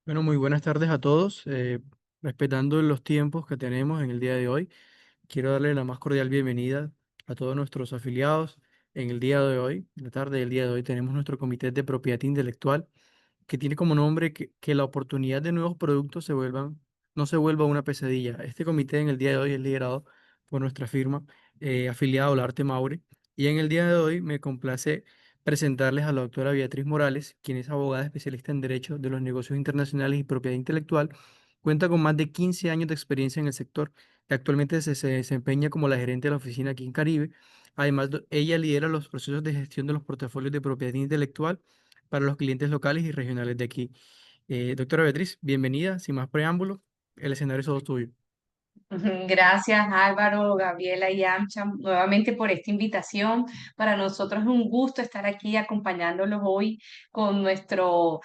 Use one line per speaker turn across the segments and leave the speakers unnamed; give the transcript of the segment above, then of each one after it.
Bueno, muy buenas tardes a todos. Respetando los tiempos que tenemos en el día de hoy, quiero darle la más cordial bienvenida a todos nuestros afiliados. En el día de hoy, en la tarde del día de hoy, tenemos nuestro comité de propiedad intelectual que tiene como nombre que la oportunidad de nuevos productos no se vuelva una pesadilla. Este comité en el día de hoy es liderado por nuestra firma afiliada Olarte Maure. Y en el día de hoy me complace presentarles a la doctora Beatriz Morales, quien es abogada especialista en Derecho de los Negocios Internacionales y Propiedad Intelectual. Cuenta con más de 15 años de experiencia en el sector y actualmente se desempeña como la gerente de la oficina aquí en Caribe. Además, ella lidera los procesos de gestión de los portafolios de propiedad intelectual para los clientes locales y regionales de aquí. Doctora Beatriz, bienvenida. Sin más preámbulos, el escenario es todo tuyo.
Gracias Álvaro, Gabriela y Amcha nuevamente por esta invitación. Para nosotros es un gusto estar aquí acompañándolos hoy con nuestro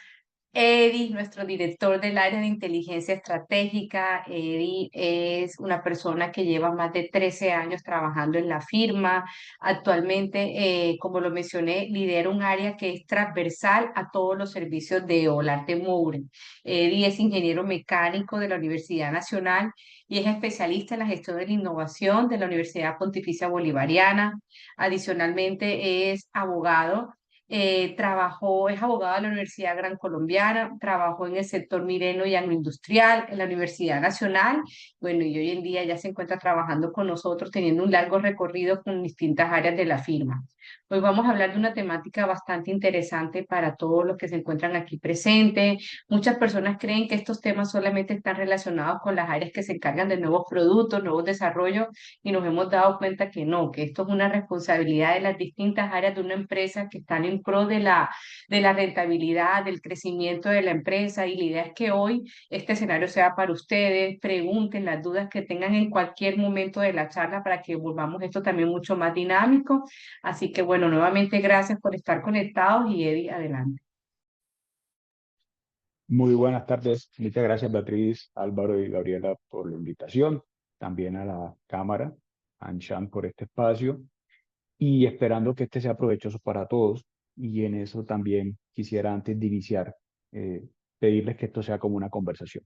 Eddie, nuestro director del área de inteligencia estratégica. Eddie es una persona que lleva más de 13 años trabajando en la firma. Actualmente, como lo mencioné, lidera un área que es transversal a todos los servicios de Olarte Moure. Eddie es ingeniero mecánico de la Universidad Nacional y es especialista en la gestión de la innovación de la Universidad Pontificia Bolivariana. Adicionalmente, es abogado. Es abogado de la Universidad Gran Colombiana, trabajó en el sector minero y agroindustrial en la Universidad Nacional. Bueno, y hoy en día ya se encuentra trabajando con nosotros, teniendo un largo recorrido con distintas áreas de la firma. Hoy vamos a hablar de una temática bastante interesante para todos los que se encuentran aquí presentes. Muchas personas creen que estos temas solamente están relacionados con las áreas que se encargan de nuevos productos, nuevos desarrollos, y nos hemos dado cuenta que no, que esto es una responsabilidad de las distintas áreas de una empresa que están en pro de la rentabilidad, del crecimiento de la empresa. Y la idea es que hoy este escenario sea para ustedes, pregunten las dudas que tengan en cualquier momento de la charla para que volvamos esto también mucho más dinámico. Así que bueno, nuevamente gracias por estar conectados y Eddie, adelante.
Muy buenas tardes. Muchas gracias, Beatriz, Álvaro y Gabriela, por la invitación. También a la cámara, a Anshan por este espacio. Y esperando que este sea provechoso para todos. Y en eso también quisiera, antes de iniciar, eh, pedirles que esto sea como una conversación.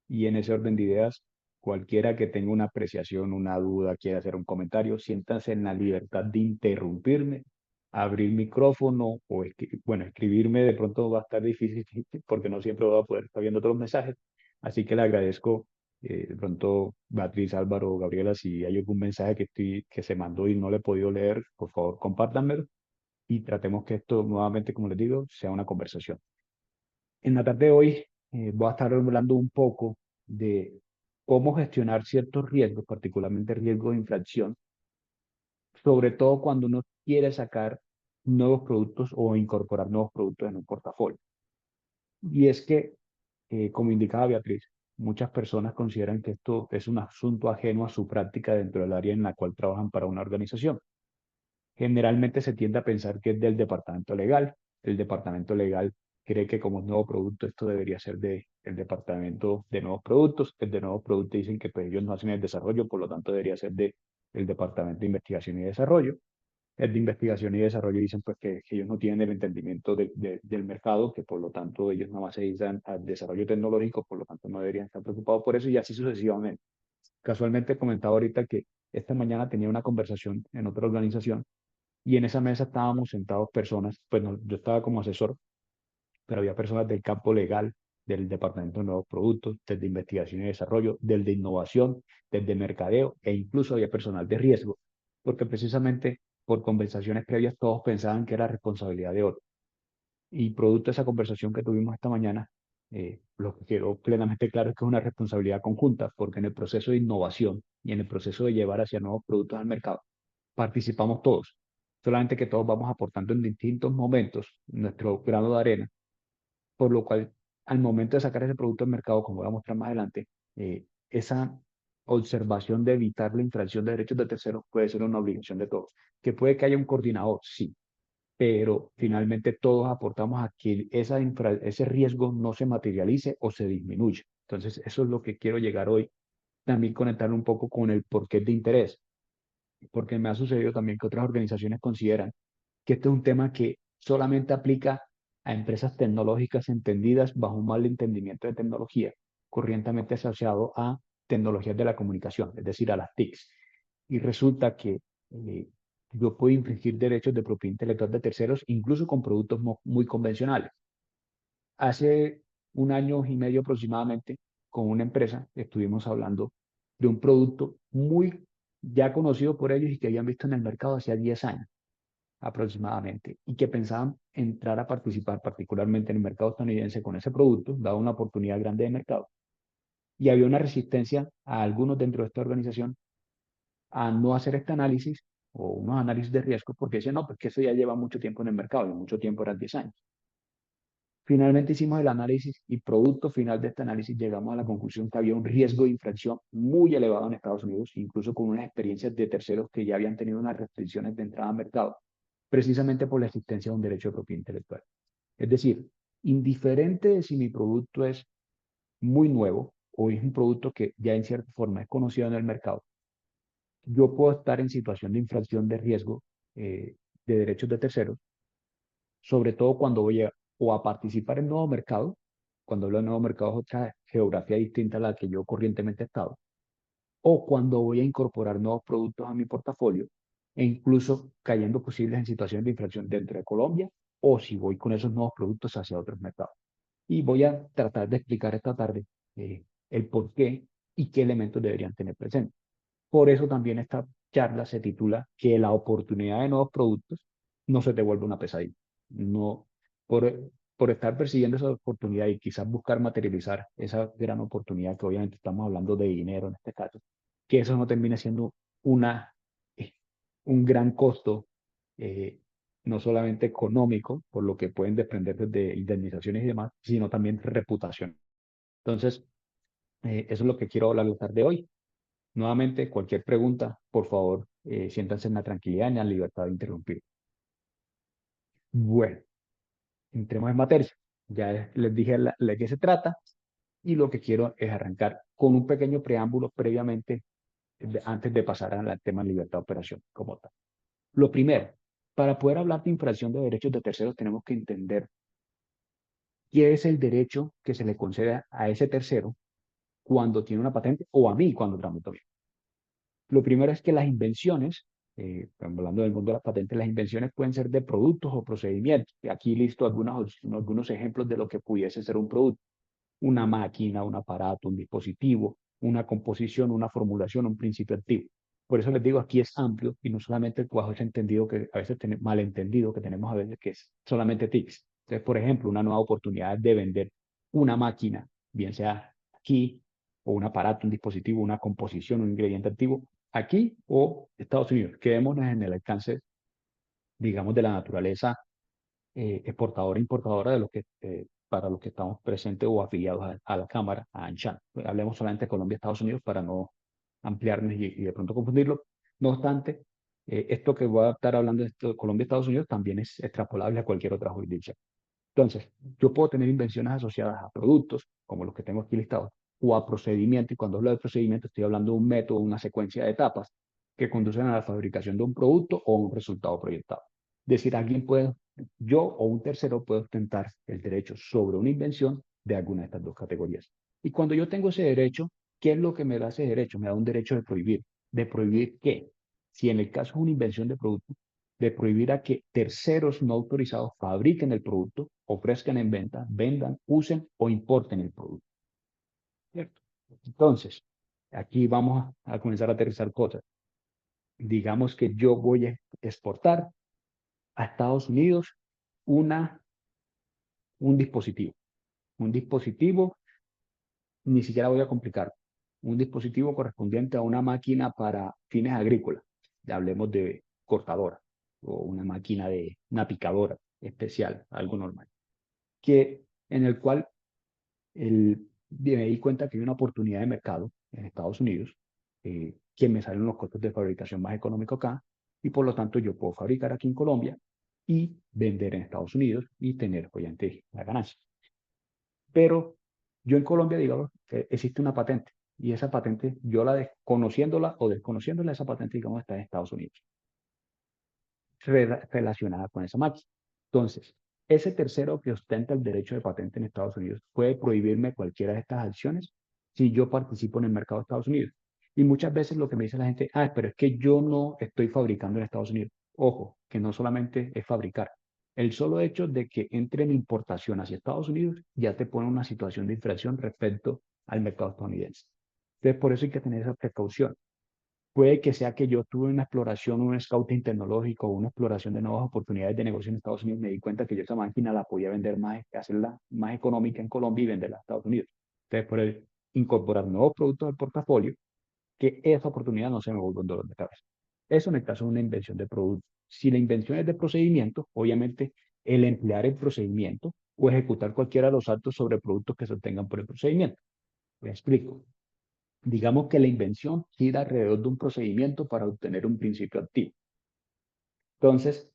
Y en ese orden de ideas, cualquiera que tenga una apreciación, una duda, quiera hacer un comentario, siéntanse en la libertad de interrumpirme, abrir micrófono o, bueno, escribirme de pronto va a estar difícil porque no siempre voy a poder estar viendo todos los mensajes. Así que le agradezco de pronto, Beatriz, Álvaro, Gabriela, si hay algún mensaje que se mandó y no le he podido leer, por favor, compártanmelo y tratemos que esto nuevamente, como les digo, sea una conversación. En la tarde de hoy voy a estar hablando un poco de cómo gestionar ciertos riesgos, particularmente riesgos de inflación, sobre todo cuando uno quiere sacar nuevos productos o incorporar nuevos productos en un portafolio. Y es que, como indicaba Beatriz, muchas personas consideran que esto es un asunto ajeno a su práctica dentro del área en la cual trabajan para una organización. Generalmente se tiende a pensar que es del departamento legal. El departamento legal cree que como es nuevo producto, esto debería ser del departamento de nuevos productos. El de nuevos productos dicen que pues, ellos no hacen el desarrollo, por lo tanto debería ser del departamento de investigación y desarrollo. El de investigación y desarrollo dicen pues que ellos no tienen el entendimiento del mercado, que por lo tanto ellos nada más se dedican al desarrollo tecnológico, por lo tanto no deberían estar preocupados por eso y así sucesivamente. Casualmente comentaba ahorita que esta mañana tenía una conversación en otra organización y en esa mesa estábamos sentados personas, pues yo estaba como asesor, pero había personas del campo legal, del departamento de nuevos productos, del de investigación y desarrollo, del de innovación, del de mercadeo e incluso había personal de riesgo, porque precisamente por conversaciones previas todos pensaban que era responsabilidad de otro. Y producto de esa conversación que tuvimos esta mañana, lo que quedó plenamente claro es que es una responsabilidad conjunta, porque en el proceso de innovación y en el proceso de llevar hacia nuevos productos al mercado, participamos todos, solamente que todos vamos aportando en distintos momentos nuestro grano de arena, por lo cual al momento de sacar ese producto al mercado, como voy a mostrar más adelante, esa observación de evitar la infracción de derechos de terceros puede ser una obligación de todos. Que puede que haya un coordinador, sí, pero finalmente todos aportamos a que ese riesgo no se materialice o se disminuya. Entonces, eso es lo que quiero llegar hoy, también conectar un poco con el porqué de interés, porque me ha sucedido también que otras organizaciones consideran que este es un tema que solamente aplica a empresas tecnológicas entendidas bajo un mal entendimiento de tecnología, corrientemente asociado a tecnologías de la comunicación, es decir, a las TICs. Y resulta que yo puedo infringir derechos de propiedad intelectual de terceros, incluso con productos muy convencionales. Hace un año y medio aproximadamente, con una empresa, estuvimos hablando de un producto muy ya conocido por ellos y que habían visto en el mercado hacía 10 años aproximadamente, y que pensaban entrar a participar particularmente en el mercado estadounidense con ese producto, dado una oportunidad grande de mercado. Y había una resistencia a algunos dentro de esta organización a no hacer este análisis o unos análisis de riesgo porque decían, no, pues que eso ya lleva mucho tiempo en el mercado y mucho tiempo eran 10 años. Finalmente hicimos el análisis y producto final de este análisis llegamos a la conclusión que había un riesgo de infracción muy elevado en Estados Unidos, incluso con unas experiencias de terceros que ya habían tenido unas restricciones de entrada al mercado, precisamente por la existencia de un derecho de propiedad intelectual. Es decir, indiferente de si mi producto es muy nuevo o es un producto que ya en cierta forma es conocido en el mercado, yo puedo estar en situación de infracción de riesgo de derechos de terceros, sobre todo cuando voy o a participar en nuevo mercado, cuando hablo de nuevo mercado es otra geografía distinta a la que yo corrientemente he estado, o cuando voy a incorporar nuevos productos a mi portafolio, e incluso cayendo posibles en situaciones de infracción dentro de Colombia, o si voy con esos nuevos productos hacia otros mercados. Y voy a tratar de explicar esta tarde el por qué y qué elementos deberían tener presentes. Por eso también esta charla se titula que la oportunidad de nuevos productos no se te vuelve una pesadilla. No, por estar persiguiendo esa oportunidad y quizás buscar materializar esa gran oportunidad, que obviamente estamos hablando de dinero en este caso, que eso no termine siendo una, eh, un gran costo, eh, no solamente económico, por lo que pueden desprender de indemnizaciones y demás, sino también reputación. Entonces, eso es lo que quiero hablar la tarde de hoy. Nuevamente, cualquier pregunta, por favor, siéntanse en la tranquilidad y en la libertad de interrumpir. Bueno, entremos en materia. Ya les dije de qué se trata y lo que quiero es arrancar con un pequeño preámbulo previamente, antes de pasar al tema de libertad de operación como tal. Lo primero, para poder hablar de infracción de derechos de terceros, tenemos que entender qué es el derecho que se le concede a ese tercero cuando tiene una patente o a mí cuando tramito bien. Lo primero es que las invenciones, hablando del mundo de las patentes, las invenciones pueden ser de productos o procedimientos. Y aquí listo algunos ejemplos de lo que pudiese ser un producto: una máquina, un aparato, un dispositivo, una composición, una formulación, un principio activo. Por eso les digo, aquí es amplio y no solamente el cuajo es entendido, que a veces malentendido, que tenemos a veces que es solamente TICs. Entonces, por ejemplo, una nueva oportunidad de vender una máquina, bien sea aquí, o un aparato, un dispositivo, una composición, un ingrediente activo, aquí o Estados Unidos. Quedémonos en el alcance, digamos, de la naturaleza exportadora e importadora de lo que, para los que estamos presentes o afiliados a la Cámara, a ANCHAN. Hablemos solamente de Colombia y Estados Unidos para no ampliarnos y de pronto confundirlo. No obstante, esto que voy a estar hablando de, esto de Colombia y Estados Unidos también es extrapolable a cualquier otra jurisdicción. Entonces, yo puedo tener invenciones asociadas a productos, como los que tengo aquí listados, o a procedimientos, y cuando hablo de procedimiento estoy hablando de un método, una secuencia de etapas que conducen a la fabricación de un producto o un resultado proyectado. Es decir, alguien puede, yo o un tercero puede ostentar el derecho sobre una invención de alguna de estas dos categorías. Y cuando yo tengo ese derecho, ¿qué es lo que me da ese derecho? Me da un derecho de prohibir. ¿De prohibir qué? Si en el caso es una invención de producto, de prohibir a que terceros no autorizados fabriquen el producto, ofrezcan en venta, vendan, usen o importen el producto. ¿Cierto? Entonces, aquí vamos a comenzar a aterrizar cosas. Digamos que yo voy a exportar a Estados Unidos una, un dispositivo. Un dispositivo, ni siquiera voy a complicar, un dispositivo correspondiente a una máquina para fines agrícolas. Ya hablemos de cortadora o una máquina de una picadora especial, algo normal, que en el cual me di cuenta que hay una oportunidad de mercado en Estados Unidos, que me salen los costos de fabricación más económicos acá, y por lo tanto yo puedo fabricar aquí en Colombia y vender en Estados Unidos y tener, obviamente, la ganancia. Pero yo en Colombia, digamos, existe una patente, y esa patente, yo conociéndola o desconociéndola, esa patente, digamos, está en Estados Unidos, relacionada con esa máquina. Entonces, ese tercero que ostenta el derecho de patente en Estados Unidos puede prohibirme cualquiera de estas acciones si yo participo en el mercado de Estados Unidos. Y muchas veces lo que me dice la gente, pero es que yo no estoy fabricando en Estados Unidos. Ojo, que no solamente es fabricar. El solo hecho de que entre en importación hacia Estados Unidos ya te pone en una situación de infracción respecto al mercado estadounidense. Entonces, por eso hay que tener esa precaución. Puede que sea que yo tuve una exploración, un scouting tecnológico, una exploración de nuevas oportunidades de negocio en Estados Unidos. Me di cuenta que yo esa máquina la podía vender más, hacerla más económica en Colombia y venderla a Estados Unidos. Entonces, por el incorporar nuevos productos al portafolio, que esa oportunidad no se me vuelva un dolor de cabeza. Eso en el caso de una invención de producto. Si la invención es de procedimiento, obviamente el emplear el procedimiento o ejecutar cualquiera de los actos sobre productos que se obtengan por el procedimiento. Me explico. Digamos que la invención gira alrededor de un procedimiento para obtener un principio activo. Entonces,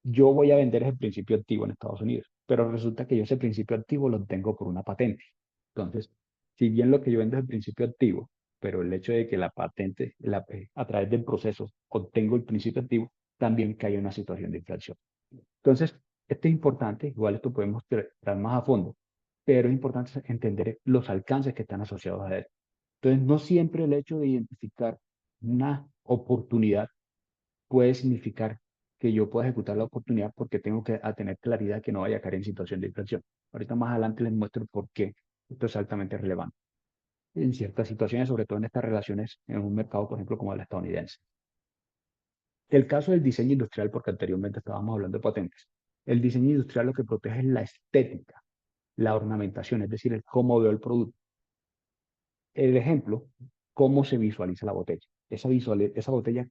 yo voy a vender ese principio activo en Estados Unidos, pero resulta que yo ese principio activo lo obtengo por una patente. Entonces, si bien lo que yo vendo es el principio activo, pero el hecho de que la patente, a través del proceso, obtengo el principio activo, también cae en una situación de infracción. Entonces, esto es importante, igual esto podemos tratar más a fondo, pero es importante entender los alcances que están asociados a él. Entonces, no siempre el hecho de identificar una oportunidad puede significar que yo pueda ejecutar la oportunidad porque tengo que tener claridad que no vaya a caer en situación de infracción. Ahorita más adelante les muestro por qué esto es altamente relevante en ciertas situaciones, sobre todo en estas relaciones en un mercado, por ejemplo, como el estadounidense. El caso del diseño industrial, porque anteriormente estábamos hablando de patentes. El diseño industrial lo que protege es la estética, la ornamentación, es decir, el cómo veo el producto. El ejemplo, cómo se visualiza la botella. Esa botella,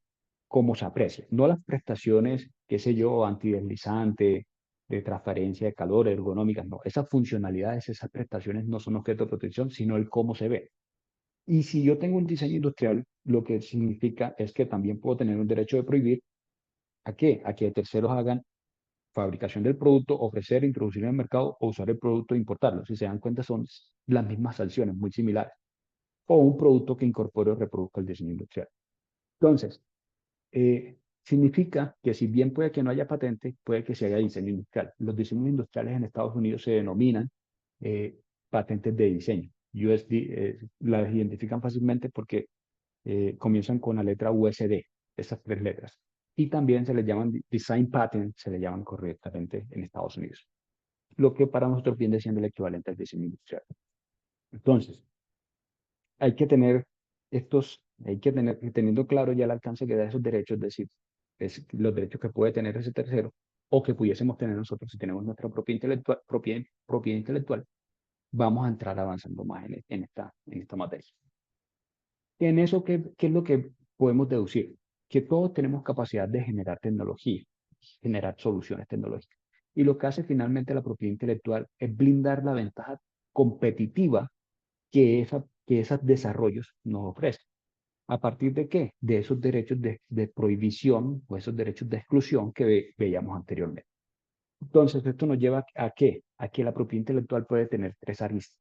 cómo se aprecia. No las prestaciones, qué sé yo, antideslizante, de transferencia de calor, ergonómicas, no. Esas funcionalidades, esas prestaciones no son objeto de protección, sino el cómo se ve. Y si yo tengo un diseño industrial, lo que significa es que también puedo tener un derecho de prohibir ¿a qué? A que terceros hagan fabricación del producto, ofrecer, introducir en el mercado o usar el producto e importarlo. Si se dan cuenta, son las mismas sanciones, muy similares. O un producto que incorpore o reproduzca el diseño industrial. Entonces, significa que si bien puede que no haya patente, puede que se haga diseño industrial. Los diseños industriales en Estados Unidos se denominan patentes de diseño. Las identifican fácilmente porque comienzan con la letra USD, esas tres letras. Y también se les llaman design patent, se les llaman correctamente en Estados Unidos. Lo que para nosotros viene siendo el equivalente al diseño industrial. Entonces, hay que tener teniendo claro ya el alcance que da esos derechos, es decir, los derechos que puede tener ese tercero o que pudiésemos tener nosotros si tenemos nuestra propiedad intelectual, vamos a entrar avanzando más en esta materia. En eso, ¿qué es lo que podemos deducir? Que todos tenemos capacidad de generar tecnología, generar soluciones tecnológicas. Y lo que hace finalmente la propiedad intelectual es blindar la ventaja competitiva que esos desarrollos nos ofrecen. ¿A partir de qué? De esos derechos de prohibición o esos derechos de exclusión que veíamos anteriormente. Entonces, esto nos lleva ¿a qué? A que la propiedad intelectual puede tener tres aristas,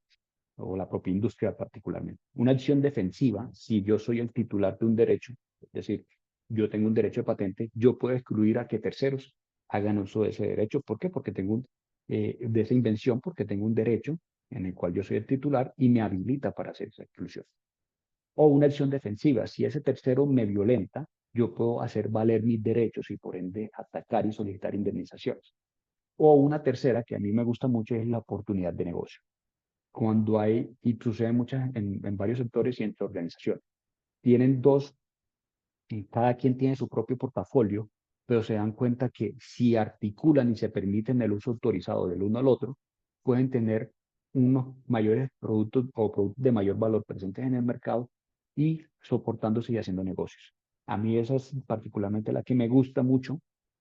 o la propiedad industrial particularmente. Una acción defensiva, si yo soy el titular de un derecho, es decir, yo tengo un derecho de patente, yo puedo excluir a que terceros hagan uso de ese derecho. ¿Por qué? Porque de esa invención, porque tengo un derecho en el cual yo soy el titular y me habilita para hacer esa exclusión. O una acción defensiva, si ese tercero me violenta, yo puedo hacer valer mis derechos y por ende atacar y solicitar indemnizaciones. O una tercera, que a mí me gusta mucho, es la oportunidad de negocio. Cuando hay, y sucede en varios sectores y entre organizaciones, tienen dos, y cada quien tiene su propio portafolio, pero se dan cuenta que si articulan y se permiten el uso autorizado del uno al otro, pueden tener unos mayores productos o productos de mayor valor presentes en el mercado y soportándose y haciendo negocios. A mí esa es particularmente la que me gusta mucho,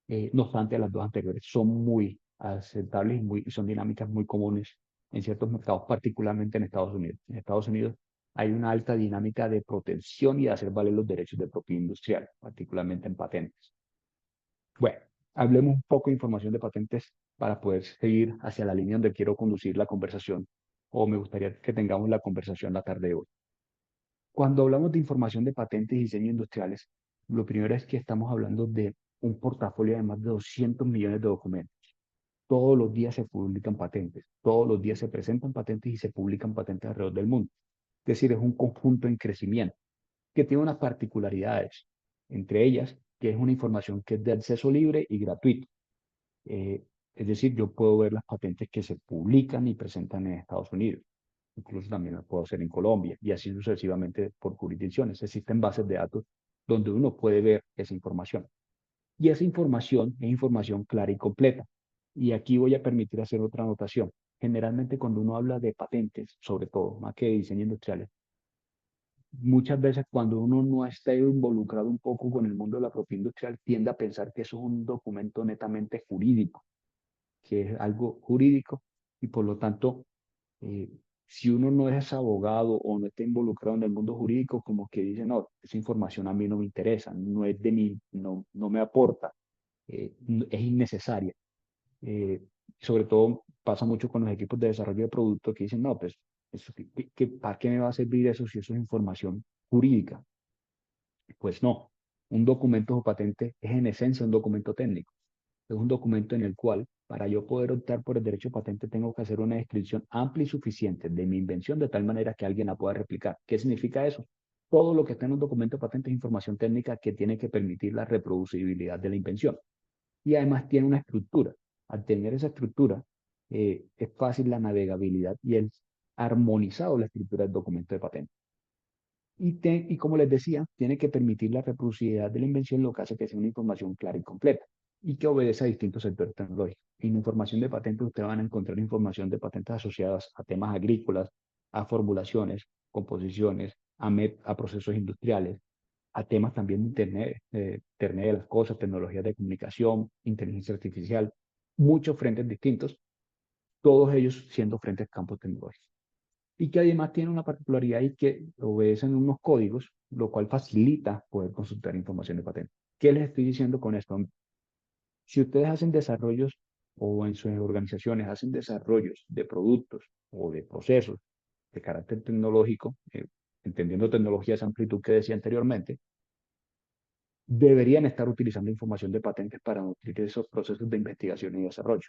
no obstante las dos anteriores son muy aceptables y son dinámicas muy comunes en ciertos mercados, particularmente en Estados Unidos. En Estados Unidos hay una alta dinámica de protección y de hacer valer los derechos de propiedad industrial, particularmente en patentes. Bueno, hablemos un poco de información de patentes para poder seguir hacia la línea donde quiero conducir la conversación o me gustaría que tengamos la conversación la tarde de hoy. Cuando hablamos de información de patentes y diseño industriales, lo primero es que estamos hablando de un portafolio de más de 200 millones de documentos. todos los días se publican patentes, todos los días se presentan patentes y se publican patentes alrededor del mundo. Es decir, es un conjunto en crecimiento que tiene unas particularidades, entre ellas que es una información que es de acceso libre y gratuito. Eh, es decir, yo puedo ver las patentes que se publican y presentan en Estados Unidos. Incluso también las puedo hacer en Colombia y así sucesivamente por jurisdicciones. Existen bases de datos donde uno puede ver esa información. Y esa información es información clara y completa. Y aquí voy a permitir hacer otra anotación. Generalmente cuando uno habla de patentes, sobre todo, más que de diseño industrial, muchas veces cuando uno no está involucrado un poco con el mundo de la propiedad industrial, tiende a pensar que eso es un documento netamente jurídico, que es algo jurídico y por lo tanto, eh, si uno no es abogado o no está involucrado en el mundo jurídico, como que dice, no, esa información a mí no me interesa, no es de mí, no me aporta, es innecesaria. Eh, Sobre todo pasa mucho con los equipos de desarrollo de productos que dicen, no, pues, ¿para qué me va a servir eso si eso es información jurídica? Pues no, un documento o patente es en esencia un documento técnico. Es un documento en el cual, para yo poder optar por el derecho de patente, tengo que hacer una descripción amplia y suficiente de mi invención de tal manera que alguien la pueda replicar. ¿Qué significa eso? Todo lo que está en un documento de patente es información técnica que tiene que permitir la reproducibilidad de la invención. Y además tiene una estructura. Al tener esa estructura, es fácil la navegabilidad y el armonizado la estructura del documento de patente. Y como les decía, tiene que permitir la reproducibilidad de la invención, lo que hace que sea una información clara y completa y que obedece a distintos sectores tecnológicos. En información de patentes ustedes van a encontrar información de patentes asociadas a temas agrícolas, a formulaciones, composiciones, a procesos industriales, a temas también de Internet, Internet de las cosas, tecnologías de comunicación, inteligencia artificial, muchos frentes distintos, todos ellos siendo frentes campos tecnológicos y que además tiene una particularidad y que obedecen unos códigos, lo cual facilita poder consultar información de patente. ¿Qué les estoy diciendo con esto? Si ustedes hacen desarrollos o en sus organizaciones hacen desarrollos de productos o de procesos de carácter tecnológico, entendiendo tecnología de esa amplitud que decía anteriormente, deberían estar utilizando información de patentes para nutrir esos procesos de investigación y desarrollo.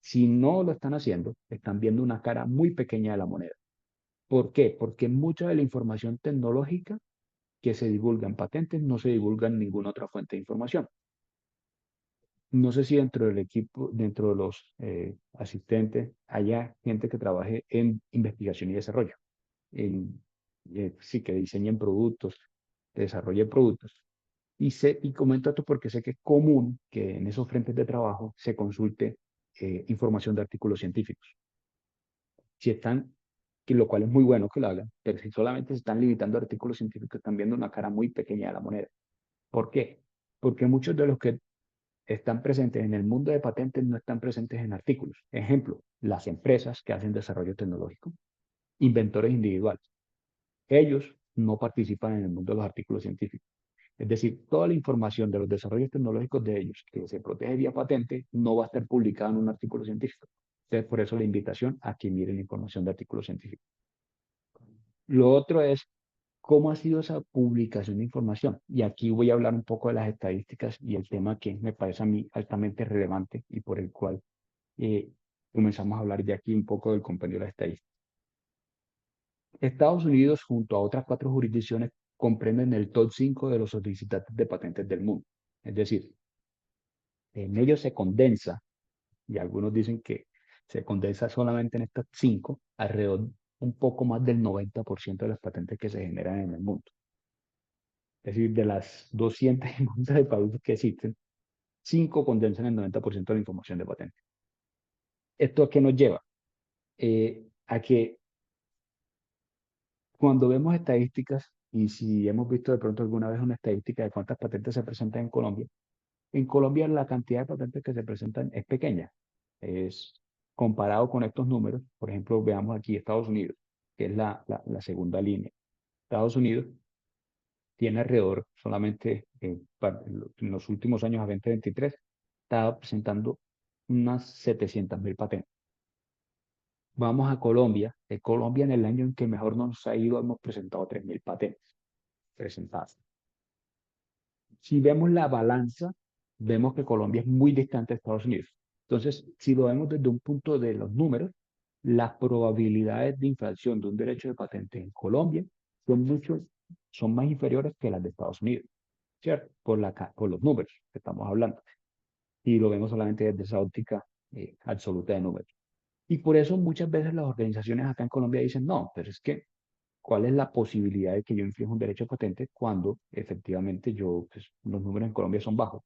Si no lo están haciendo, están viendo una cara muy pequeña de la moneda. ¿Por qué? Porque mucha de la información tecnológica que se divulga en patentes no se divulga en ninguna otra fuente de información. No sé si dentro del equipo, dentro de los asistentes, haya gente que trabaje en investigación y desarrollo, sí, que diseñen productos, que desarrollen productos. Y comento esto porque sé que es común que en esos frentes de trabajo se consulte información de artículos científicos. Si están, que lo cual es muy bueno que lo hagan, pero si solamente se están limitando a artículos científicos, están viendo una cara muy pequeña de la moneda. ¿Por qué? Porque muchos de los que están presentes en el mundo de patentes no están presentes en artículos. Ejemplo, las empresas que hacen desarrollo tecnológico, inventores individuales. Ellos no participan en el mundo de los artículos científicos. Es decir, toda la información de los desarrollos tecnológicos de ellos que se protege vía patente no va a estar publicada en un artículo científico. Entonces, por eso la invitación a que miren la información de artículos científicos. Lo otro es cómo ha sido esa publicación de información. Y aquí voy a hablar un poco de las estadísticas y el tema que me parece a mí altamente relevante y por el cual eh, comenzamos a hablar de aquí un poco del compendio de las estadísticas. Estados Unidos, junto a otras 4 jurisdicciones, comprenden el top 5 de los solicitantes de patentes del mundo. Es decir, en ellos se condensa, y algunos dicen que se condensa solamente en estas 5, alrededor un poco más del 90% de las patentes que se generan en el mundo. Es decir, de las 200 de países que existen, 5 condensan el 90% de la información de patente. ¿Esto a qué nos lleva? A que cuando vemos estadísticas, y si hemos visto de pronto alguna vez una estadística de cuántas patentes se presentan en Colombia la cantidad de patentes que se presentan es pequeña. Es comparado con estos números, por ejemplo, veamos aquí Estados Unidos, que es la segunda línea. Estados Unidos tiene alrededor, solamente en los últimos años a 2023, está presentando unas 700.000 patentes. Vamos a Colombia. En Colombia, en el año en que mejor nos ha ido, hemos presentado 3.000 patentes presentadas. Si vemos la balanza, vemos que Colombia es muy distante de Estados Unidos. Entonces, si lo vemos desde un punto de los números, las probabilidades de infracción de un derecho de patente en Colombia son más inferiores que las de Estados Unidos, ¿cierto? Por los números que estamos hablando. Y lo vemos solamente desde esa óptica absoluta de números. Y por eso muchas veces las organizaciones acá en Colombia dicen, no, pero es que, ¿cuál es la posibilidad de que yo infrinja un derecho de patente cuando efectivamente pues, los números en Colombia son bajos?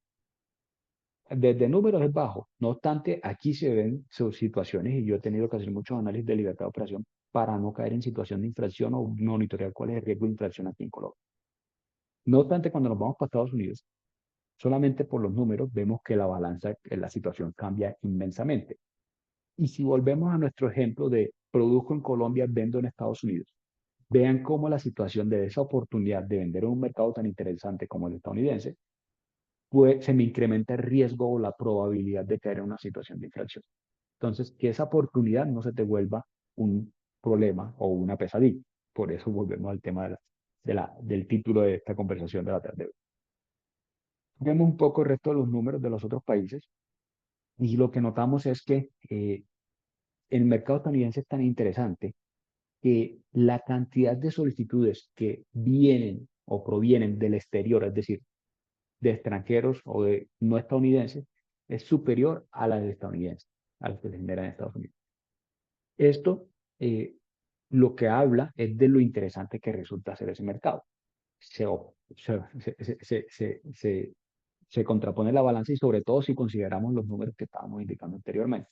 Desde números es bajo. No obstante, aquí se ven sus situaciones y yo he tenido que hacer muchos análisis de libertad de operación para no caer en situación de infracción o monitorear cuál es el riesgo de infracción aquí en Colombia. No obstante, cuando nos vamos para Estados Unidos, solamente por los números vemos que la balanza, que la situación cambia inmensamente. Y si volvemos a nuestro ejemplo de produzco en Colombia, vendo en Estados Unidos, vean cómo la situación de esa oportunidad de vender en un mercado tan interesante como el estadounidense, pues se me incrementa el riesgo o la probabilidad de caer en una situación de infracción. Entonces, que esa oportunidad no se te vuelva un problema o una pesadilla. Por eso volvemos al tema del título de esta conversación de la tarde. Vemos un poco el resto de los números de los otros países y lo que notamos es que el mercado estadounidense es tan interesante que la cantidad de solicitudes que vienen o provienen del exterior, es decir, de extranjeros o de no estadounidenses, es superior a la de estadounidenses, a las que se generan en Estados Unidos. Esto lo que habla es de lo interesante que resulta ser ese mercado. Se, o- se contrapone la balanza y sobre todo si consideramos los números que estábamos indicando anteriormente.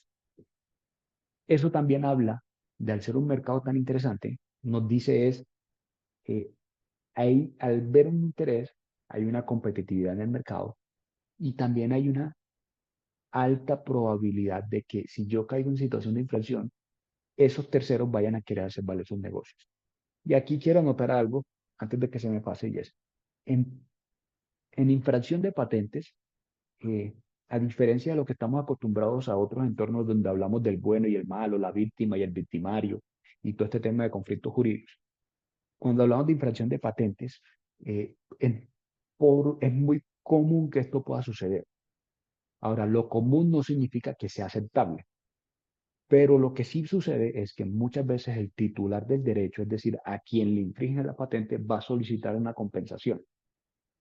Eso también habla de al ser un mercado tan interesante, nos dice es que al ver un interés, hay una competitividad en el mercado y también hay una alta probabilidad de que si yo caigo en situación de inflación, esos terceros vayan a querer hacer valer sus negocios. Y aquí quiero anotar algo antes de que se me pase y es, en, en infracción de patentes, eh, a diferencia de lo que estamos acostumbrados a otros entornos donde hablamos del bueno y el malo, la víctima y el victimario y todo este tema de conflictos jurídicos, cuando hablamos de infracción de patentes, eh, en- es muy común que esto pueda suceder. Ahora, lo común no significa que sea aceptable, pero lo que sí sucede es que muchas veces el titular del derecho, es decir, a quien le infringe la patente, va a solicitar una compensación.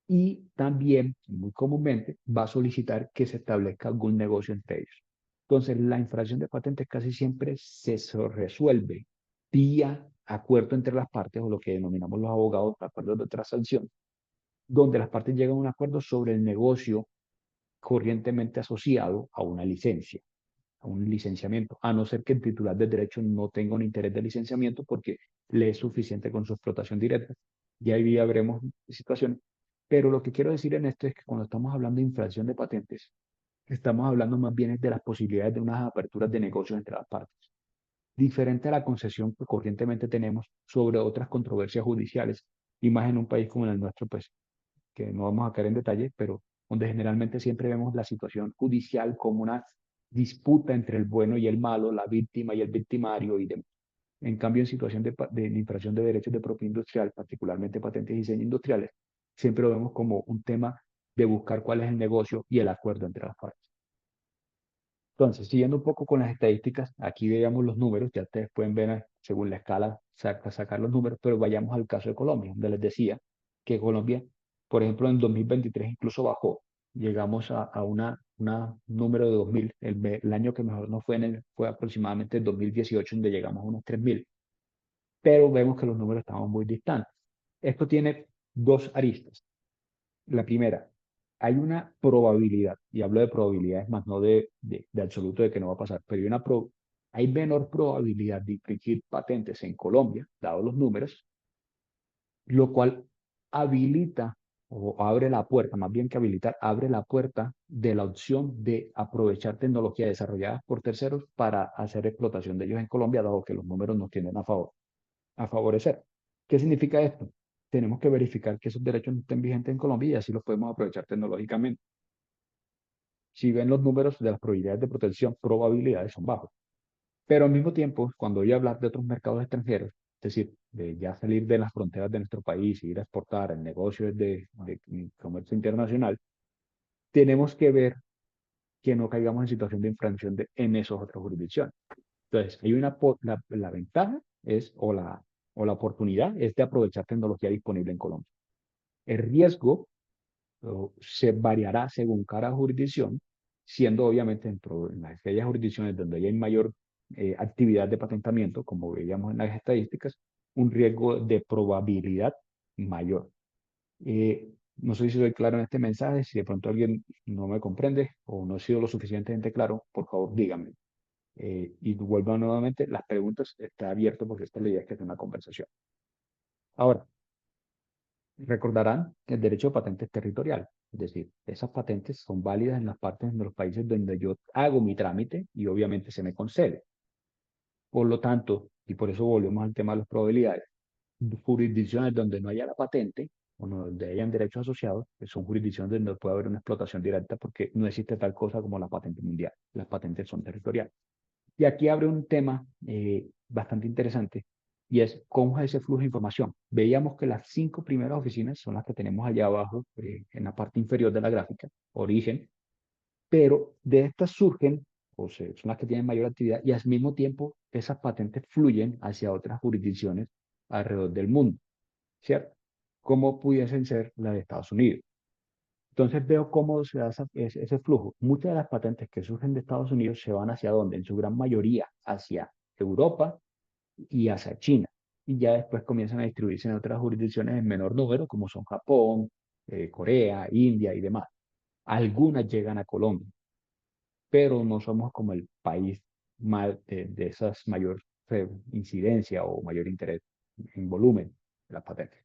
Y también, muy comúnmente, va a solicitar que se establezca algún negocio entre ellos. Entonces, la infracción de patentes casi siempre resuelve vía acuerdo entre las partes, o lo que denominamos los abogados acuerdos de transacción, donde las partes llegan a un acuerdo sobre el negocio corrientemente asociado a una licencia, a un licenciamiento, a no ser que el titular del derecho no tenga un interés de licenciamiento porque le es suficiente con su explotación directa. Y ahí ya veremos situaciones. Pero lo que quiero decir en esto es que cuando estamos hablando de infracción de patentes, estamos hablando más bien de las posibilidades de unas aperturas de negocios entre las partes, diferente a la concesión que corrientemente tenemos sobre otras controversias judiciales, y más en un país como el nuestro, pues, que no vamos a caer en detalle, pero donde generalmente siempre vemos la situación judicial como una disputa entre el bueno y el malo, la víctima y el victimario y demás. En cambio, en situación de infracción de derechos de propiedad industrial, particularmente patentes y diseño industriales, siempre lo vemos como un tema de buscar cuál es el negocio y el acuerdo entre las partes. Entonces, siguiendo un poco con las estadísticas, aquí veamos los números, ya ustedes pueden ver según la escala sacar los números, pero vayamos al caso de Colombia, donde les decía que Colombia, por ejemplo, en 2023 incluso bajó, llegamos a una número de 2.000, el año que mejor nos fue, fue aproximadamente el 2018, donde llegamos a unos 3.000, pero vemos que los números estaban muy distantes. Esto tiene dos aristas. La primera, hay una probabilidad, y hablo de probabilidades más no de absoluto de que no va a pasar, pero hay menor probabilidad de infringir patentes en Colombia, dados los números, lo cual habilita o abre la puerta, más bien que habilitar, abre la puerta de la opción de aprovechar tecnología desarrollada por terceros para hacer explotación de ellos en Colombia, dado que los números nos tienden a favorecer. ¿Qué significa esto? Tenemos que verificar que esos derechos no estén vigentes en Colombia y así los podemos aprovechar tecnológicamente. Si ven los números de las probabilidades de protección, probabilidades son bajos. Pero al mismo tiempo, cuando voy a hablar de otros mercados extranjeros, es decir, de ya salir de las fronteras de nuestro país y ir a exportar el negocio de comercio internacional, tenemos que ver que no caigamos en situación de infracción en esas otras jurisdicciones. Entonces, hay la ventaja es, o la oportunidad es de aprovechar tecnología disponible en Colombia. El riesgo se variará según cada jurisdicción, siendo obviamente en aquellas jurisdicciones donde hay mayor actividad de patentamiento, como veíamos en las estadísticas, un riesgo de probabilidad mayor. No sé si soy claro en este mensaje, si de pronto alguien no me comprende o no he sido lo suficientemente claro, por favor díganme. Y vuelvo nuevamente, las preguntas está abierto porque esta es la idea, es que es una conversación. Ahora, recordarán que el derecho de patente es territorial, es decir, esas patentes son válidas en las partes de los países donde yo hago mi trámite y obviamente se me concede. Por lo tanto, y por eso volvemos al tema de las probabilidades, jurisdicciones donde no haya la patente o donde hayan derechos asociados, que son jurisdicciones donde puede haber una explotación directa porque no existe tal cosa como la patente mundial. Las patentes son territoriales. Y aquí abre un tema bastante interesante y es cómo es ese flujo de información. Veíamos que las 5 primeras oficinas son las que tenemos allá abajo en la parte inferior de la gráfica, origen, pero de estas surgen, son las que tienen mayor actividad y al mismo tiempo esas patentes fluyen hacia otras jurisdicciones alrededor del mundo, ¿cierto? Como pudiesen ser las de Estados Unidos. Entonces veo cómo se da ese flujo. Muchas de las patentes que surgen de Estados Unidos se van hacia dónde? En su gran mayoría hacia Europa y hacia China. Y ya después comienzan a distribuirse en otras jurisdicciones en menor número, como son Japón, Corea, India y demás. Algunas llegan a Colombia, pero no somos como el país más de esas mayor incidencia o mayor interés en volumen de las patentes.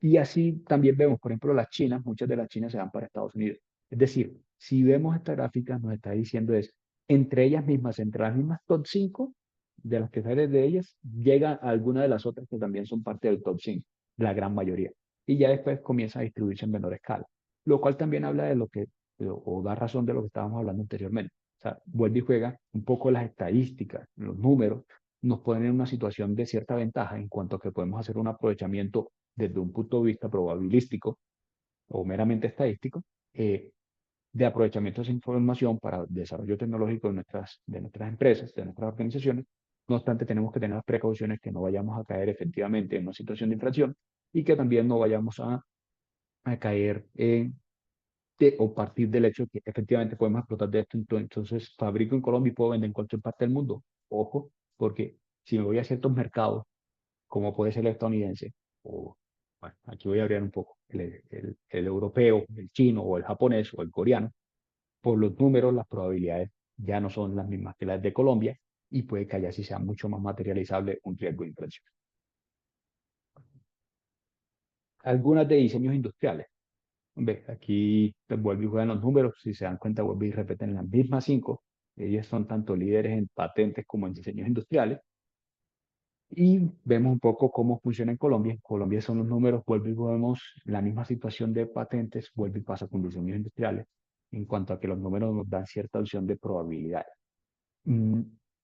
Y así también vemos, por ejemplo, las chinas, muchas de las chinas se van para Estados Unidos. Es decir, si vemos esta gráfica, nos está diciendo es, entre ellas mismas, entre las mismas top 5, de las que salen de ellas, llega a alguna de las otras que también son parte del top 5, la gran mayoría. Y ya después comienza a distribuirse en menor escala, lo cual también habla de lo que, o da razón de lo que estábamos hablando anteriormente. O sea, vuelve y juega un poco las estadísticas, los números, nos ponen en una situación de cierta ventaja en cuanto a que podemos hacer un aprovechamiento desde un punto de vista probabilístico o meramente estadístico, de aprovechamiento de esa información para desarrollo tecnológico de nuestras empresas, de nuestras organizaciones. No obstante, tenemos que tener las precauciones que no vayamos a caer efectivamente en una situación de infracción y que también no vayamos a caer o partir del hecho que efectivamente podemos explotar de esto. Entonces, fabrico en Colombia y puedo vender en cualquier parte del mundo. Ojo, porque si me voy a ciertos mercados, como puede ser el estadounidense, o bueno, aquí voy a abrir un poco, el europeo, el chino o el japonés o el coreano, por los números las probabilidades ya no son las mismas que las de Colombia y puede que allá sí sea mucho más materializable un riesgo de infracción. Algunas de diseños industriales. Ve, aquí pues, vuelvo y juegan los números, si se dan cuenta, vuelvo y repiten las mismas 5. Ellos son tanto líderes en patentes como en diseños industriales. Y vemos un poco cómo funciona en Colombia. En Colombia son los números, vuelve y vemos la misma situación de patentes, vuelve y pasa con diseños industriales, en cuanto a que los números nos dan cierta opción de probabilidad. Mm,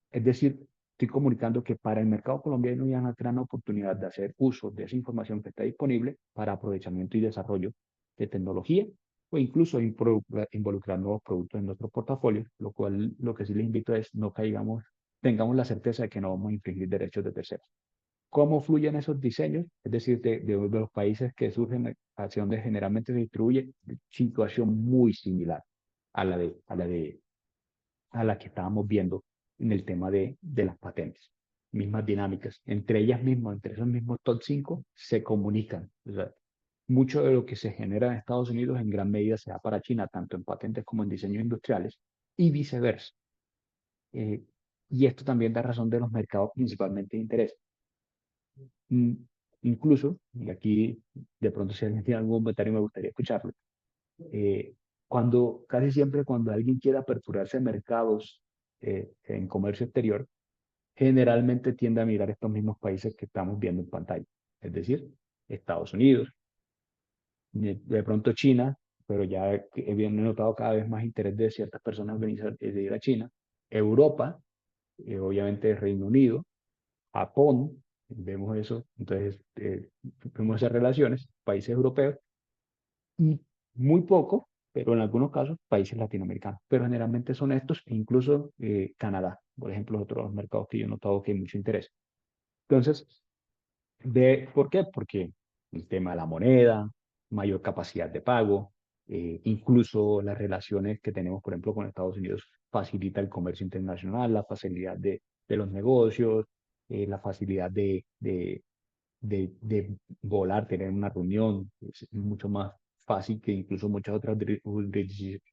es decir, estoy comunicando que para el mercado colombiano hay una gran oportunidad de hacer uso de esa información que está disponible para aprovechamiento y desarrollo de tecnología o incluso involucrar nuevos productos en nuestro portafolio, lo cual lo que sí les invito es no caigamos, tengamos la certeza de que no vamos a infringir derechos de terceros. ¿Cómo fluyen esos diseños? Es decir, de los países que surgen hacia donde generalmente se distribuye, situación muy similar a la que estábamos viendo en el tema de las patentes. Mismas dinámicas. Entre ellas mismas, entre esos mismos top 5, se comunican. O sea, mucho de lo que se genera en Estados Unidos en gran medida se da para China, tanto en patentes como en diseños industriales, y viceversa. Eh, y esto también da razón de los mercados principalmente de interés. Mm, incluso, y aquí de pronto si alguien tiene algún comentario me gustaría escucharlo, eh, casi siempre cuando alguien quiere aperturarse a mercados en comercio exterior, generalmente tiende a mirar estos mismos países que estamos viendo en pantalla, es decir, Estados Unidos, de pronto China, pero ya he notado cada vez más interés de ciertas personas de ir a China, Europa, obviamente Reino Unido, Japón, vemos eso, entonces vemos esas relaciones, países europeos, y muy poco, pero en algunos casos países latinoamericanos, pero generalmente son estos, e incluso Canadá, por ejemplo, otros mercados que yo he notado que hay mucho interés. Entonces, ¿por qué? Porque el tema de la moneda, mayor capacidad de pago, incluso las relaciones que tenemos, por ejemplo, con Estados Unidos, facilita el comercio internacional, la facilidad de los negocios, la facilidad de volar, tener una reunión, es mucho más fácil que incluso muchas otras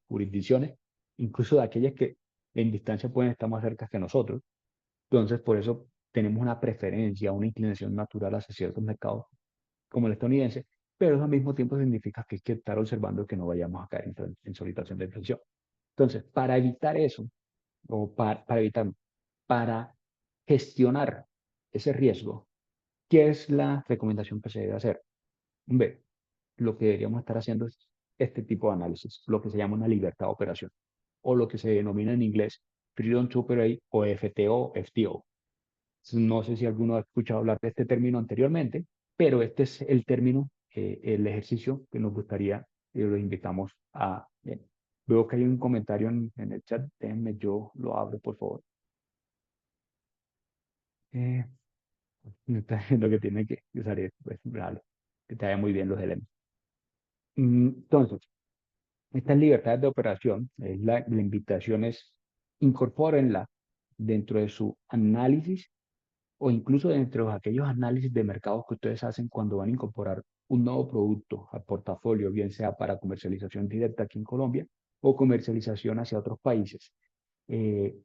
jurisdicciones, incluso de aquellas que en distancia pueden estar más cerca que nosotros. Entonces, por eso tenemos una preferencia, una inclinación natural hacia ciertos mercados, como el estadounidense, pero eso al mismo tiempo significa que hay que estar observando que no vayamos a caer en situación de inflación. Entonces, para evitar eso, o para evitar, para gestionar ese riesgo, ¿qué es la recomendación que se debe hacer? B, lo que deberíamos estar haciendo es este tipo de análisis, lo que se llama una libertad de operación, o lo que se denomina en inglés Freedom to Operate o FTO, FTO. No sé si alguno ha escuchado hablar de este término anteriormente, pero este es el término, el ejercicio que nos gustaría y los invitamos a. Bien. Veo que hay un comentario en el chat, déjenme, yo lo abro, por favor. Eh, me está diciendo que tiene que usar esto, pues, vale, que te vaya muy bien los elementos. Entonces, estas libertades de operación, la invitación es incorpórenla dentro de su análisis o incluso dentro de aquellos análisis de mercados que ustedes hacen cuando van a incorporar un nuevo producto al portafolio, bien sea para comercialización directa aquí en Colombia o comercialización hacia otros países, eh,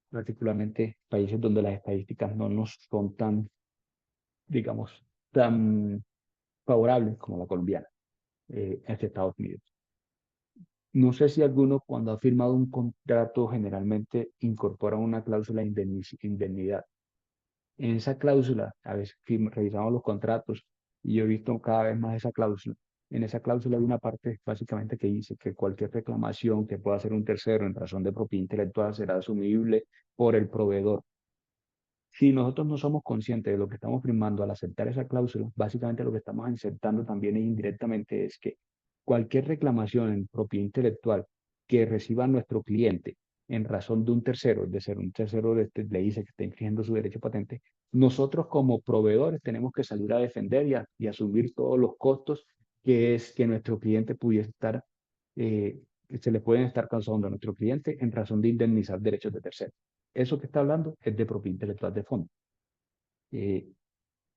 particularmente países donde las estadísticas no nos son tan, digamos, tan favorables como la colombiana, hacia Estados Unidos. No sé si alguno cuando ha firmado un contrato generalmente incorpora una cláusula de indemnidad. En esa cláusula, a veces revisamos los contratos y yo he visto cada vez más esa cláusula. En esa cláusula hay una parte básicamente que dice que cualquier reclamación que pueda hacer un tercero en razón de propiedad intelectual será asumible por el proveedor. Si nosotros no somos conscientes de lo que estamos firmando al aceptar esa cláusula, básicamente lo que estamos aceptando también e indirectamente es que cualquier reclamación en propiedad intelectual que reciba nuestro cliente en razón de un tercero, de ser un tercero le dice que está infringiendo su derecho patente, nosotros como proveedores tenemos que salir a defender y asumir todos los costos que es que nuestro cliente pudiese estar, que se le pueden estar causando a nuestro cliente en razón de indemnizar derechos de terceros. Eso que está hablando es de propiedad intelectual de fondo. Eh,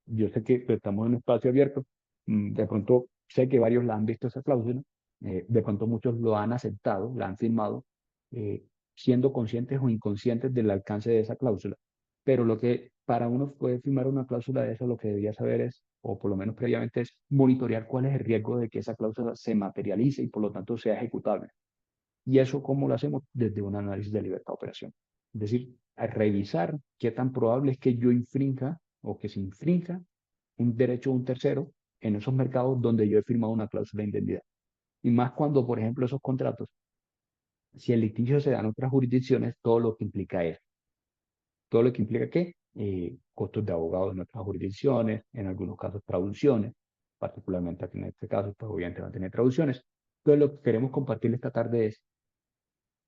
yo sé que pues, estamos en un espacio abierto, de pronto sé que varios la han visto esa cláusula, de pronto muchos lo han aceptado, la han firmado, eh, siendo conscientes o inconscientes del alcance de esa cláusula. Pero lo que para uno puede firmar una cláusula de eso, lo que debería saber es, o por lo menos previamente, es monitorear cuál es el riesgo de que esa cláusula se materialice y por lo tanto sea ejecutable. ¿Y eso cómo lo hacemos? Desde un análisis de libertad de operación. Es decir, a revisar qué tan probable es que yo infrinja o que se infrinja un derecho de un tercero en esos mercados donde yo he firmado una cláusula de indemnidad. Y más cuando, por ejemplo, esos contratos, si el litigio se da en otras jurisdicciones, todo lo que implica es, todo lo que implica que costos de abogados en otras jurisdicciones, en algunos casos traducciones, particularmente aquí en este caso, pues obviamente van a tener traducciones. Entonces, lo que queremos compartir esta tarde es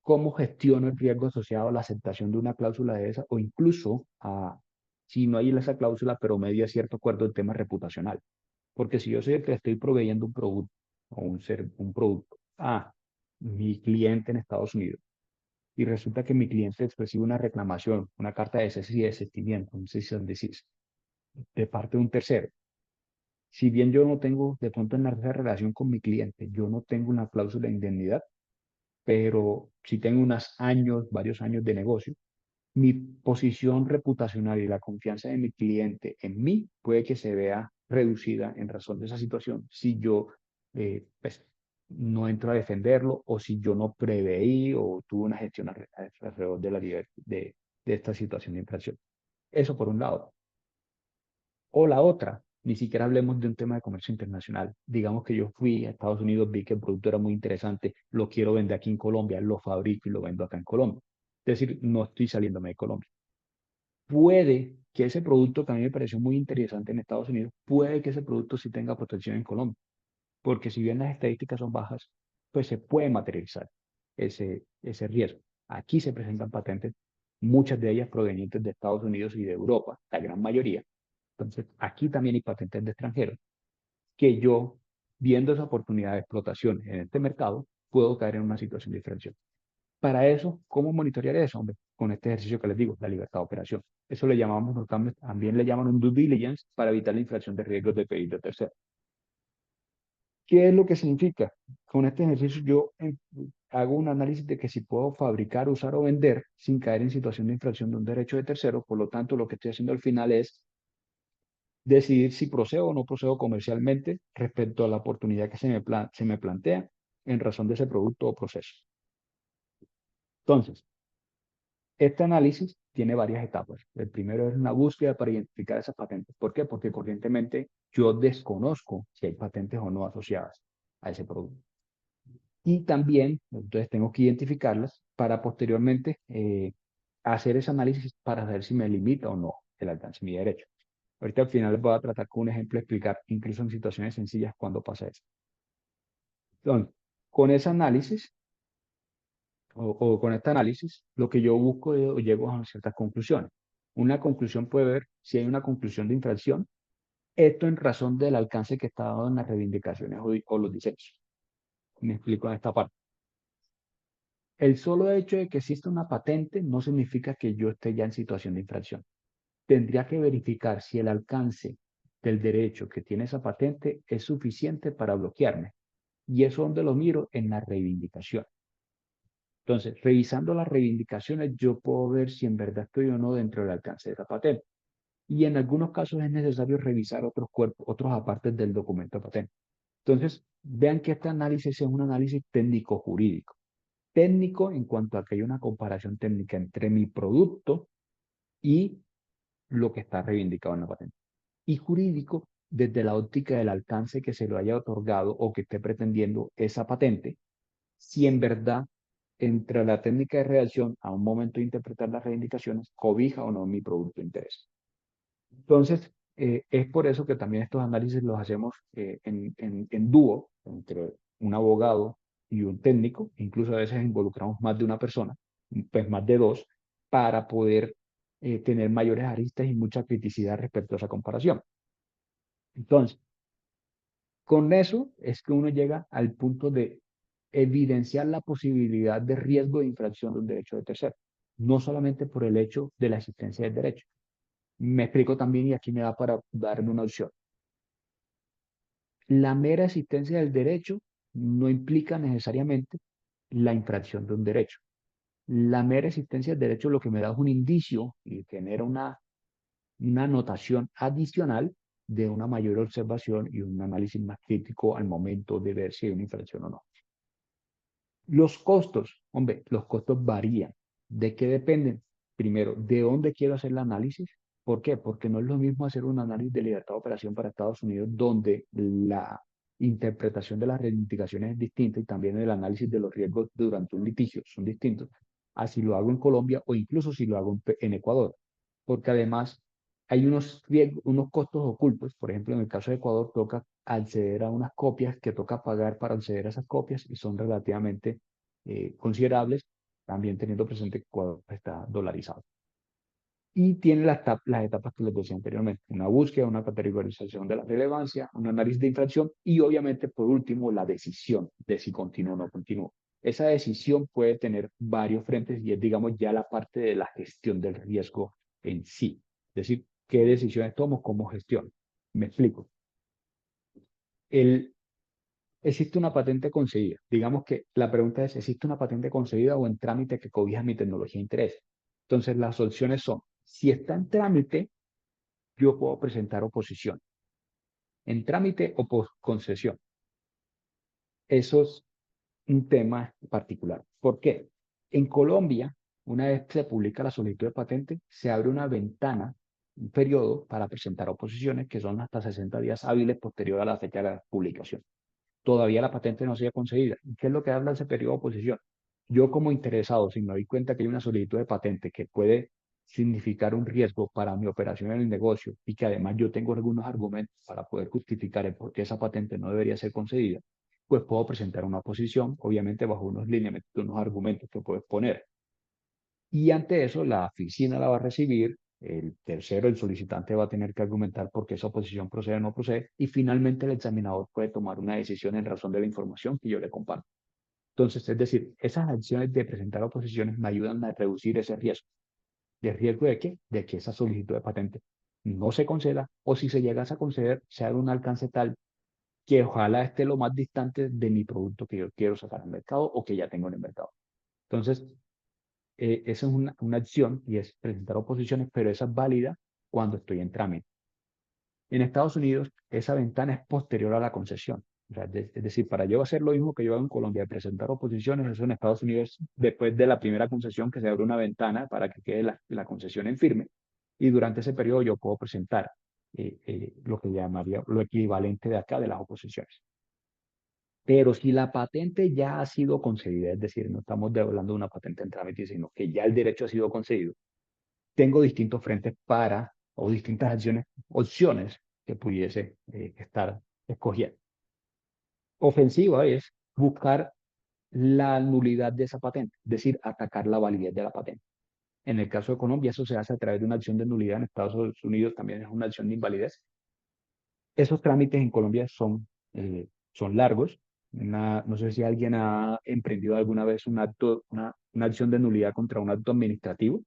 cómo gestiono el riesgo asociado a la aceptación de una cláusula de esa o incluso a, si no hay esa cláusula, pero media cierto acuerdo en tema reputacional. Porque si yo soy el que estoy proveyendo un producto o un producto a mi cliente en Estados Unidos y resulta que mi cliente recibe una reclamación, una carta de cese y desistimiento, un cease and desist, de parte de un tercero. Si bien yo no tengo, de pronto en esa relación con mi cliente, yo no tengo una cláusula de indemnidad, pero si tengo unos años, varios años de negocio, mi posición reputacional y la confianza de mi cliente en mí puede que se vea reducida en razón de esa situación si yo pues, no entro a defenderlo o si yo no preveí o tuve una gestión alrededor de, de esta situación de infracción. Eso por un lado. O la otra, ni siquiera hablemos de un tema de comercio internacional. Digamos que yo fui a Estados Unidos, vi que el producto era muy interesante, lo quiero vender aquí en Colombia, lo fabrico y lo vendo acá en Colombia. Es decir, no estoy saliéndome de Colombia. Puede que ese producto que a mí me pareció muy interesante en Estados Unidos, puede que ese producto sí tenga protección en Colombia, porque si bien las estadísticas son bajas, pues se puede materializar ese riesgo. Aquí se presentan patentes, muchas de ellas provenientes de Estados Unidos y de Europa, la gran mayoría. Entonces, aquí también hay patentes de extranjeros que yo, viendo esa oportunidad de explotación en este mercado, puedo caer en una situación de infracción. Para eso, ¿cómo monitorear eso, hombre? Con este ejercicio que les digo, la libertad de operación. Eso le llamamos, también le llaman un due diligence para evitar la infracción de riesgos de pedido de terceros. ¿Qué es lo que significa? Con este ejercicio yo hago un análisis de que si puedo fabricar, usar o vender sin caer en situación de infracción de un derecho de tercero. Por lo tanto, lo que estoy haciendo al final es decidir si procedo o no procedo comercialmente respecto a la oportunidad que se me plantea en razón de ese producto o proceso. Entonces, este análisis tiene varias etapas. El primero es una búsqueda para identificar esas patentes. ¿Por qué? Porque corrientemente yo desconozco si hay patentes o no asociadas a ese producto. Y también, entonces, tengo que identificarlas para posteriormente hacer ese análisis para saber si me limita o no el alcance de mi derecho. Ahorita al final les voy a tratar con un ejemplo, explicar incluso en situaciones sencillas cuándo pasa eso. Entonces, con ese análisis o con este análisis, lo que yo busco es, o llego a ciertas conclusiones. Una conclusión puede ver si hay una conclusión de infracción, esto en razón del alcance que está dado en las reivindicaciones o los diseños. Me explico en esta parte. El solo hecho de que exista una patente no significa que yo esté ya en situación de infracción. Tendría que verificar si el alcance del derecho que tiene esa patente es suficiente para bloquearme. Y eso donde lo miro en la reivindicación. Entonces, revisando las reivindicaciones, yo puedo ver si en verdad estoy o no dentro del alcance de esa patente. Y en algunos casos es necesario revisar otros cuerpos, otros apartes del documento de patente. Entonces, vean que este análisis es un análisis técnico-jurídico. Técnico en cuanto a que hay una comparación técnica entre mi producto y lo que está reivindicado en la patente. Y jurídico desde la óptica del alcance que se lo haya otorgado o que esté pretendiendo esa patente, si en verdad entre la técnica de redacción a un momento de interpretar las reivindicaciones cobija o no mi producto de interés. Entonces, es por eso que también estos análisis los hacemos en dúo entre un abogado y un técnico, incluso a veces involucramos más de una persona, pues más de dos, para poder tener mayores aristas y mucha criticidad respecto a esa comparación. Entonces, con eso es que uno llega al punto de evidenciar la posibilidad de riesgo de infracción de un derecho de tercero, no solamente por el hecho de la existencia del derecho. Me explico también y aquí me da para darme una opción. La mera existencia del derecho no implica necesariamente la infracción de un derecho. La mera existencia del derecho lo que me da es un indicio y genera una anotación adicional de una mayor observación y un análisis más crítico al momento de ver si hay una infracción o no. Los costos, hombre, los costos varían. ¿De qué dependen? Primero, ¿de dónde quiero hacer el análisis? ¿Por qué? Porque no es lo mismo hacer un análisis de libertad de operación para Estados Unidos, donde la interpretación de las reivindicaciones es distinta y también el análisis de los riesgos durante un litigio son distintos, a si lo hago en Colombia o incluso si lo hago en Ecuador. Porque además hay unos costos ocultos. Por ejemplo, en el caso de Ecuador toca acceder a unas copias que toca pagar para acceder a esas copias y son relativamente considerables, también teniendo presente que Ecuador está dolarizado. Y tiene las etapas que les decía anteriormente, una búsqueda, una categorización de la relevancia, un análisis de infracción y obviamente por último la decisión de si continúo o no continúo. Esa decisión puede tener varios frentes y es digamos ya la parte de la gestión del riesgo en sí. Es decir, qué decisiones tomo, cómo gestiono. Me explico. Existe una patente concedida. Digamos que la pregunta es, ¿existe una patente concedida o en trámite que cobija mi tecnología de interés? Entonces, las opciones son, si está en trámite, yo puedo presentar oposición. En trámite o por concesión. Eso es un tema particular. ¿Por qué? En Colombia, una vez se publica la solicitud de patente, se abre una ventana, un periodo para presentar oposiciones que son hasta 60 días hábiles posterior a la fecha de la publicación. Todavía la patente no se ha concedida. ¿Qué es lo que habla ese periodo de oposición? Yo como interesado, si me doy cuenta que hay una solicitud de patente que puede significar un riesgo para mi operación en el negocio y que además yo tengo algunos argumentos para poder justificar el por qué esa patente no debería ser concedida, pues puedo presentar una oposición, obviamente bajo unos lineamientos, unos argumentos que puedes poner. Y ante eso, la oficina la va a recibir, el tercero, el solicitante va a tener que argumentar por qué esa oposición procede o no procede, y finalmente el examinador puede tomar una decisión en razón de la información que yo le comparto. Entonces, es decir, esas acciones de presentar oposiciones me ayudan a reducir ese riesgo. ¿De riesgo de qué? De que esa solicitud de patente no se conceda, o si se llegase a conceder, sea de un alcance tal que ojalá esté lo más distante de mi producto que yo quiero sacar al mercado o que ya tengo en el mercado. Entonces, esa es una acción y es presentar oposiciones, pero esa es válida cuando estoy en trámite. En Estados Unidos, esa ventana es posterior a la concesión. O sea, es decir, para yo hacer lo mismo que yo hago en Colombia, de presentar oposiciones, eso en Estados Unidos, después de la primera concesión, que se abre una ventana para que quede la concesión en firme, y durante ese periodo yo puedo presentar lo que llamaría lo equivalente de acá de las oposiciones. Pero si la patente ya ha sido concedida, es decir, no estamos hablando de una patente en trámite, sino que ya el derecho ha sido concedido, tengo distintos frentes para, o distintas acciones, opciones que pudiese estar escogiendo. Ofensiva es buscar la nulidad de esa patente, es decir, atacar la validez de la patente. En el caso de Colombia, eso se hace a través de una acción de nulidad. En Estados Unidos también es una acción de invalidez. Esos trámites en Colombia son largos. No sé si alguien ha emprendido alguna vez una acción de nulidad contra un acto administrativo,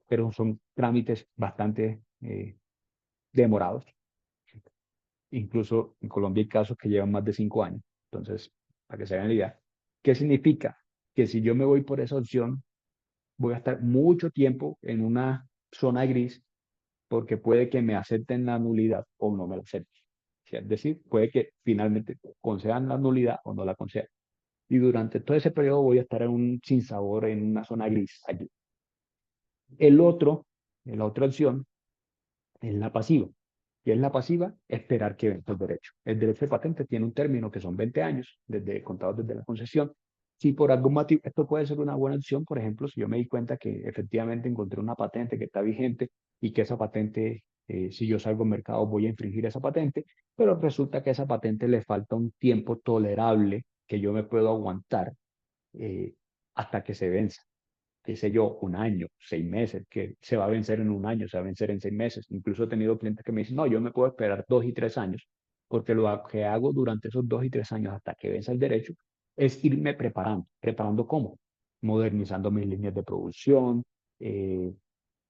pero son trámites bastante demorados. Incluso en Colombia hay casos que llevan más de 5 años. Entonces, para que se hagan la idea, ¿qué significa? Que si yo me voy por esa opción, voy a estar mucho tiempo en una zona gris porque puede que me acepten la nulidad o no me la acepten. Es decir, puede que finalmente concedan la nulidad o no la concedan. Y durante todo ese periodo voy a estar en un sinsabor, en una zona gris allí. La otra opción es la pasiva. ¿Y es la pasiva? Esperar que venza el derecho. El derecho de patente tiene un término que son 20 años, contados desde la concesión. Si por algún motivo, esto puede ser una buena opción, por ejemplo, si yo me di cuenta que efectivamente encontré una patente que está vigente y que esa patente, si yo salgo al mercado, voy a infringir esa patente, pero resulta que a esa patente le falta un tiempo tolerable que yo me puedo aguantar eh, hasta que se venza, qué sé yo, un año, 6 meses, que se va a vencer en un año, se va a vencer en 6 meses. Incluso he tenido clientes que me dicen, no, yo me puedo esperar 2 y 3 años, porque lo que hago durante esos 2 y 3 años hasta que venza el derecho es irme preparando. ¿Preparando cómo? Modernizando mis líneas de producción, eh,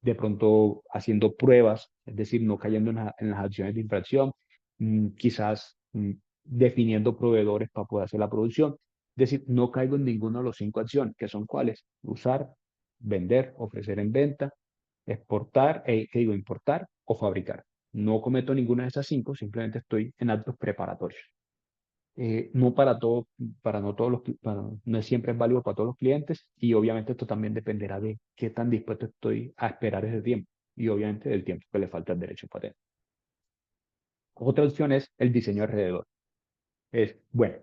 de pronto haciendo pruebas, es decir, no cayendo en las acciones de infracción, quizás definiendo proveedores para poder hacer la producción. Es decir, no caigo en ninguna de las 5 acciones, que son cuáles: usar, vender, ofrecer en venta, exportar, ¿qué digo? Importar o fabricar. No cometo ninguna de esas 5, simplemente estoy en actos preparatorios. No para todo, para no todos no siempre es válido para todos los clientes, y obviamente esto también dependerá de qué tan dispuesto estoy a esperar ese tiempo y obviamente del tiempo que le falta al derecho patente. Otra opción es el diseño alrededor. Bueno,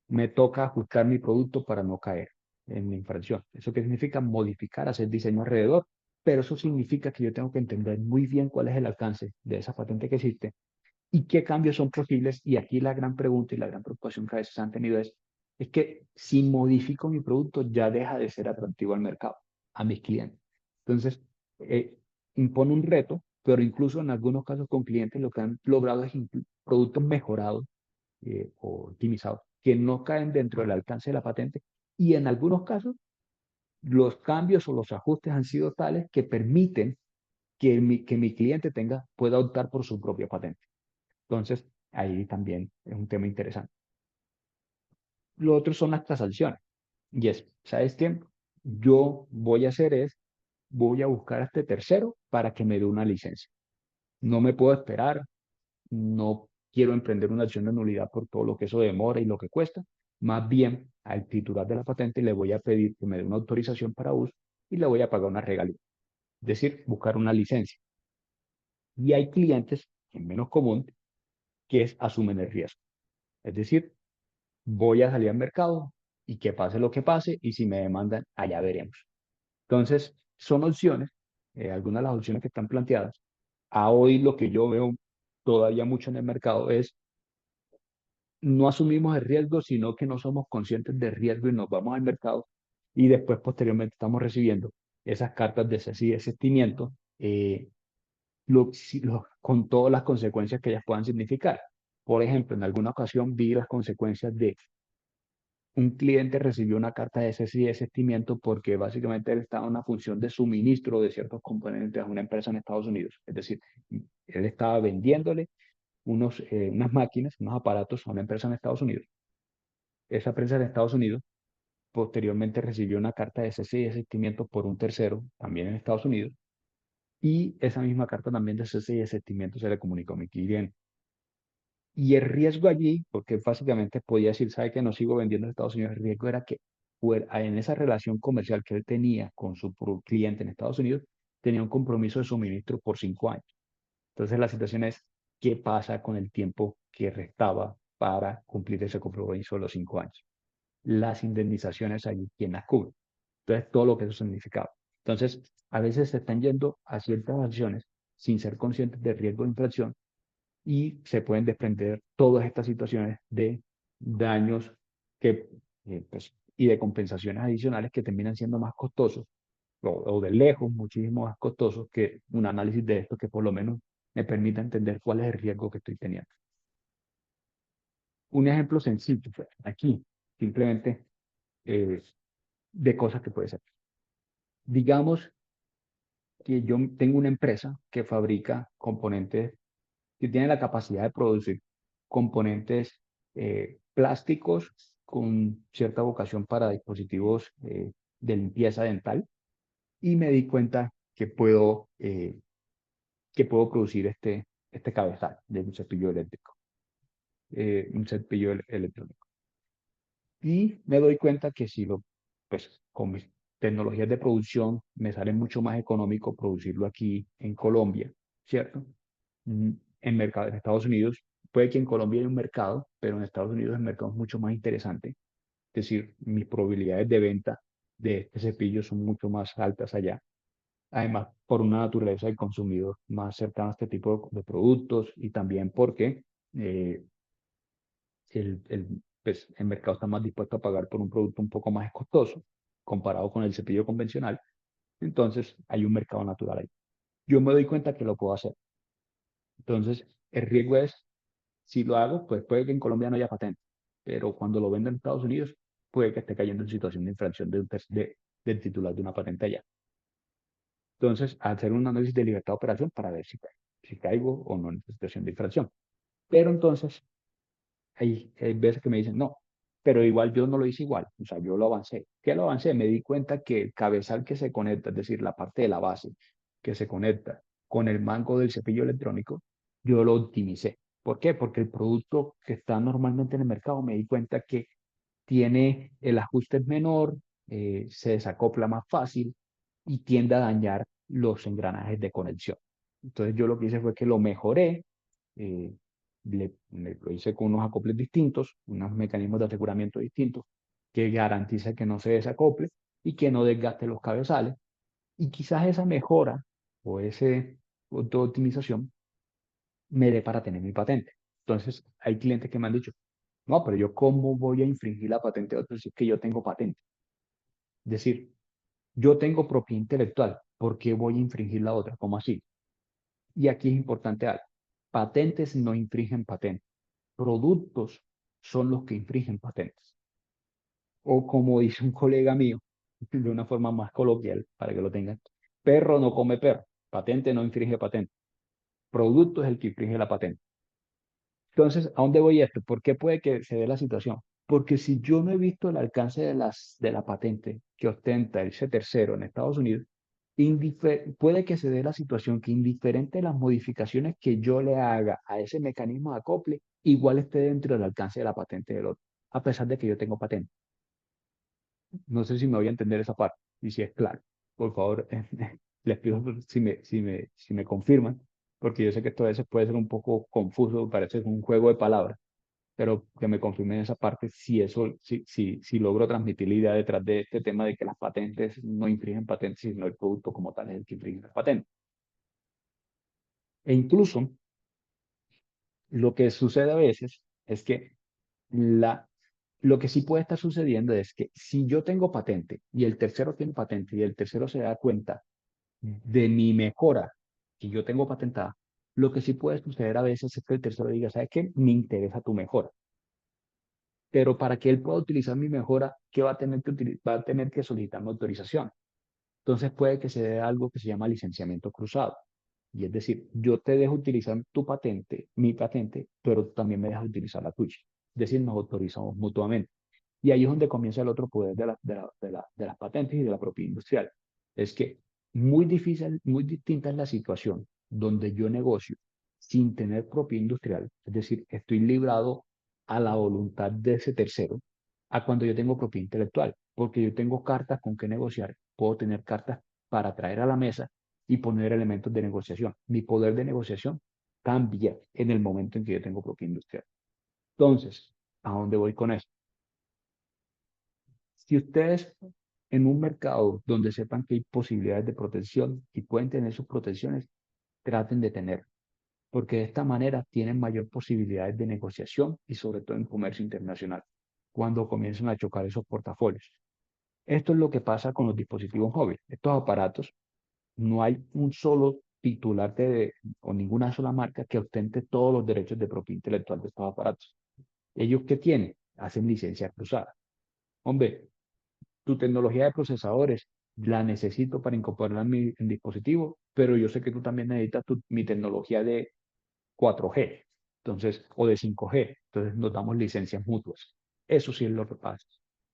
me toca ajustar mi producto para no caer en la infracción. ¿Eso qué significa? Modificar, hacer diseño alrededor, pero eso significa que yo tengo que entender muy bien cuál es el alcance de esa patente que existe y qué cambios son posibles. Y aquí la gran pregunta y la gran preocupación que a veces han tenido es que si modifico mi producto ya deja de ser atractivo al mercado, a mis clientes. Entonces, eh, impone un reto, pero incluso en algunos casos con clientes lo que han logrado es productos mejorados o optimizados que no caen dentro del alcance de la patente, y en algunos casos los cambios o los ajustes han sido tales que permiten que mi cliente pueda optar por su propia patente. Entonces, ahí también es un tema interesante. Lo otro son las transacciones. Y ¿sabes qué? Yo voy a hacer voy a buscar a este tercero para que me dé una licencia. No me puedo esperar, no quiero emprender una acción de nulidad por todo lo que eso demora y lo que cuesta. Más bien, al titular de la patente le voy a pedir que me dé una autorización para uso y le voy a pagar una regalía. Es decir, buscar una licencia. Y hay clientes, que es menos común, que asumen el riesgo. Es decir, voy a salir al mercado y que pase lo que pase, y si me demandan, allá veremos. Entonces, son opciones, algunas de las opciones que están planteadas. A hoy lo que yo veo todavía mucho en el mercado es no asumimos el riesgo, sino que no somos conscientes del riesgo y nos vamos al mercado y después posteriormente estamos recibiendo esas cartas de cese y desistimiento con todas las consecuencias que ellas puedan significar. Por ejemplo, en alguna ocasión vi las consecuencias de un cliente recibió una carta de cese y desistimiento porque básicamente él estaba en una función de suministro de ciertos componentes a una empresa en Estados Unidos. Es decir, él estaba vendiéndole unas máquinas, unos aparatos a una empresa en Estados Unidos. Esa empresa en Estados Unidos posteriormente recibió una carta de cese y desistimiento por un tercero, también en Estados Unidos, y esa misma carta también de cese y desistimiento se le comunicó a mi cliente. Y el riesgo allí, porque básicamente podía decir, sabe que no sigo vendiendo en Estados Unidos, el riesgo era que en esa relación comercial que él tenía con su cliente en Estados Unidos, tenía un compromiso de suministro por 5 años. Entonces la situación es, ¿qué pasa con el tiempo que restaba para cumplir ese compromiso de los 5 años? Las indemnizaciones allí, ¿quién las cubre? Entonces, todo lo que eso significaba. Entonces, a veces se están yendo a ciertas acciones sin ser conscientes del riesgo de infracción y se pueden desprender todas estas situaciones de daños y de compensaciones adicionales que terminan siendo más costosos o de lejos muchísimo más costosos que un análisis de esto que por lo menos me permita entender cuál es el riesgo que estoy teniendo. Un ejemplo sencillo, pues, aquí, simplemente de cosas que puede ser. Digamos que yo tengo una empresa que fabrica componentes, que tiene la capacidad de producir componentes plásticos con cierta vocación para dispositivos de limpieza dental y me di cuenta que puedo producir este cabezal de un cepillo eléctrico, un cepillo electrónico. Y me doy cuenta que pues con mis tecnologías de producción me sale mucho más económico producirlo aquí en Colombia, ¿cierto? En mercado en Estados Unidos, puede que en Colombia haya un mercado, pero en Estados Unidos el mercado es mucho más interesante. Es decir, mis probabilidades de venta de este cepillo son mucho más altas allá. Además, por una naturaleza del consumidor más cercano a este tipo de productos y también porque eh, pues, el mercado está más dispuesto a pagar por un producto un poco más costoso comparado con el cepillo convencional. Entonces, hay un mercado natural ahí. Yo me doy cuenta que lo puedo hacer. Entonces, el riesgo es, si lo hago, pues puede que en Colombia no haya patente, pero cuando lo vendo en Estados Unidos, puede que esté cayendo en situación de infracción del titular de una patente allá. Entonces, hacer un análisis de libertad de operación para ver si caigo o no en esta situación de infracción. Pero entonces, hay veces que me dicen, no, pero igual yo no lo hice igual, o sea, yo lo avancé. ¿Qué lo avancé? Me di cuenta que el cabezal que se conecta, es decir, la parte de la base que se conecta con el mango del cepillo electrónico, yo lo optimicé. ¿Por qué? Porque el producto que está normalmente en el mercado me di cuenta que tiene el ajuste es menor, se desacopla más fácil y tiende a dañar los engranajes de conexión. Entonces yo lo que hice fue que lo mejoré, eh, lo hice con unos acoples distintos, unos mecanismos de aseguramiento distintos que garantiza que no se desacople y que no desgaste los cabezales. Y quizás esa mejora o ese optimización me dé para tener mi patente. Entonces, hay clientes que me han dicho, no, pero yo cómo voy a infringir la patente de otros si es que yo tengo patente. Es decir, yo tengo propiedad intelectual, ¿por qué voy a infringir la otra? ¿Cómo así? Y aquí es importante algo. Patentes no infringen patentes. Productos son los que infringen patentes. O como dice un colega mío, de una forma más coloquial, para que lo tengan, perro no come perro, patente no infringe patente. Producto es el que infringe la patente. Entonces, ¿a dónde voy esto? ¿Por qué puede que se dé la situación? Porque si yo no he visto el alcance de la patente que ostenta ese tercero en Estados Unidos, puede que se dé la situación que indiferente de las modificaciones que yo le haga a ese mecanismo de acople, igual esté dentro del alcance de la patente del otro, a pesar de que yo tengo patente. No sé si me voy a entender esa parte y si es claro. Por favor, les pido si me confirman, porque yo sé que esto a veces puede ser un poco confuso, parece un juego de palabras, pero que me confirmen esa parte si logro transmitir la idea detrás de este tema de que las patentes no infringen patentes, sino el producto como tal es el que infringe las patentes. E incluso lo que sucede a veces es que lo que sí puede estar sucediendo es que si yo tengo patente y el tercero tiene patente y el tercero se da cuenta de mi mejora que yo tengo patentada, lo que sí puede suceder a veces es que el tercero diga, ¿sabes qué? Me interesa tu mejora. Pero para que él pueda utilizar mi mejora, ¿qué va a tener que va a tener que solicitar mi autorización? Entonces puede que se dé algo que se llama licenciamiento cruzado. Y es decir, yo te dejo utilizar tu patente, mi patente, pero tú también me dejas utilizar la tuya. Es decir, nos autorizamos mutuamente. Y ahí es donde comienza el otro poder de las patentes y de la propiedad industrial. Es que muy difícil, muy distinta es la situación donde yo negocio sin tener propiedad industrial, es decir, estoy librado a la voluntad de ese tercero, a cuando yo tengo propiedad intelectual, porque yo tengo cartas con que negociar, puedo tener cartas para traer a la mesa y poner elementos de negociación. Mi poder de negociación cambia en el momento en que yo tengo propiedad industrial. Entonces, ¿a dónde voy con esto? Si ustedes en un mercado donde sepan que hay posibilidades de protección y pueden tener sus protecciones, traten de tener, porque de esta manera tienen mayor posibilidades de negociación y sobre todo en comercio internacional, cuando comienzan a chocar esos portafolios. Esto es lo que pasa con los dispositivos móviles. Estos aparatos, no hay un solo titular o ninguna sola marca que ostente todos los derechos de propiedad intelectual de estos aparatos. ¿Ellos qué tienen? Hacen licencia cruzada. Hombre, tu tecnología de procesadores la necesito para incorporarla en dispositivo, pero yo sé que tú también necesitas mi tecnología de 4G, entonces, o de 5G, entonces nos damos licencias mutuas. Eso sí es lo que pasa.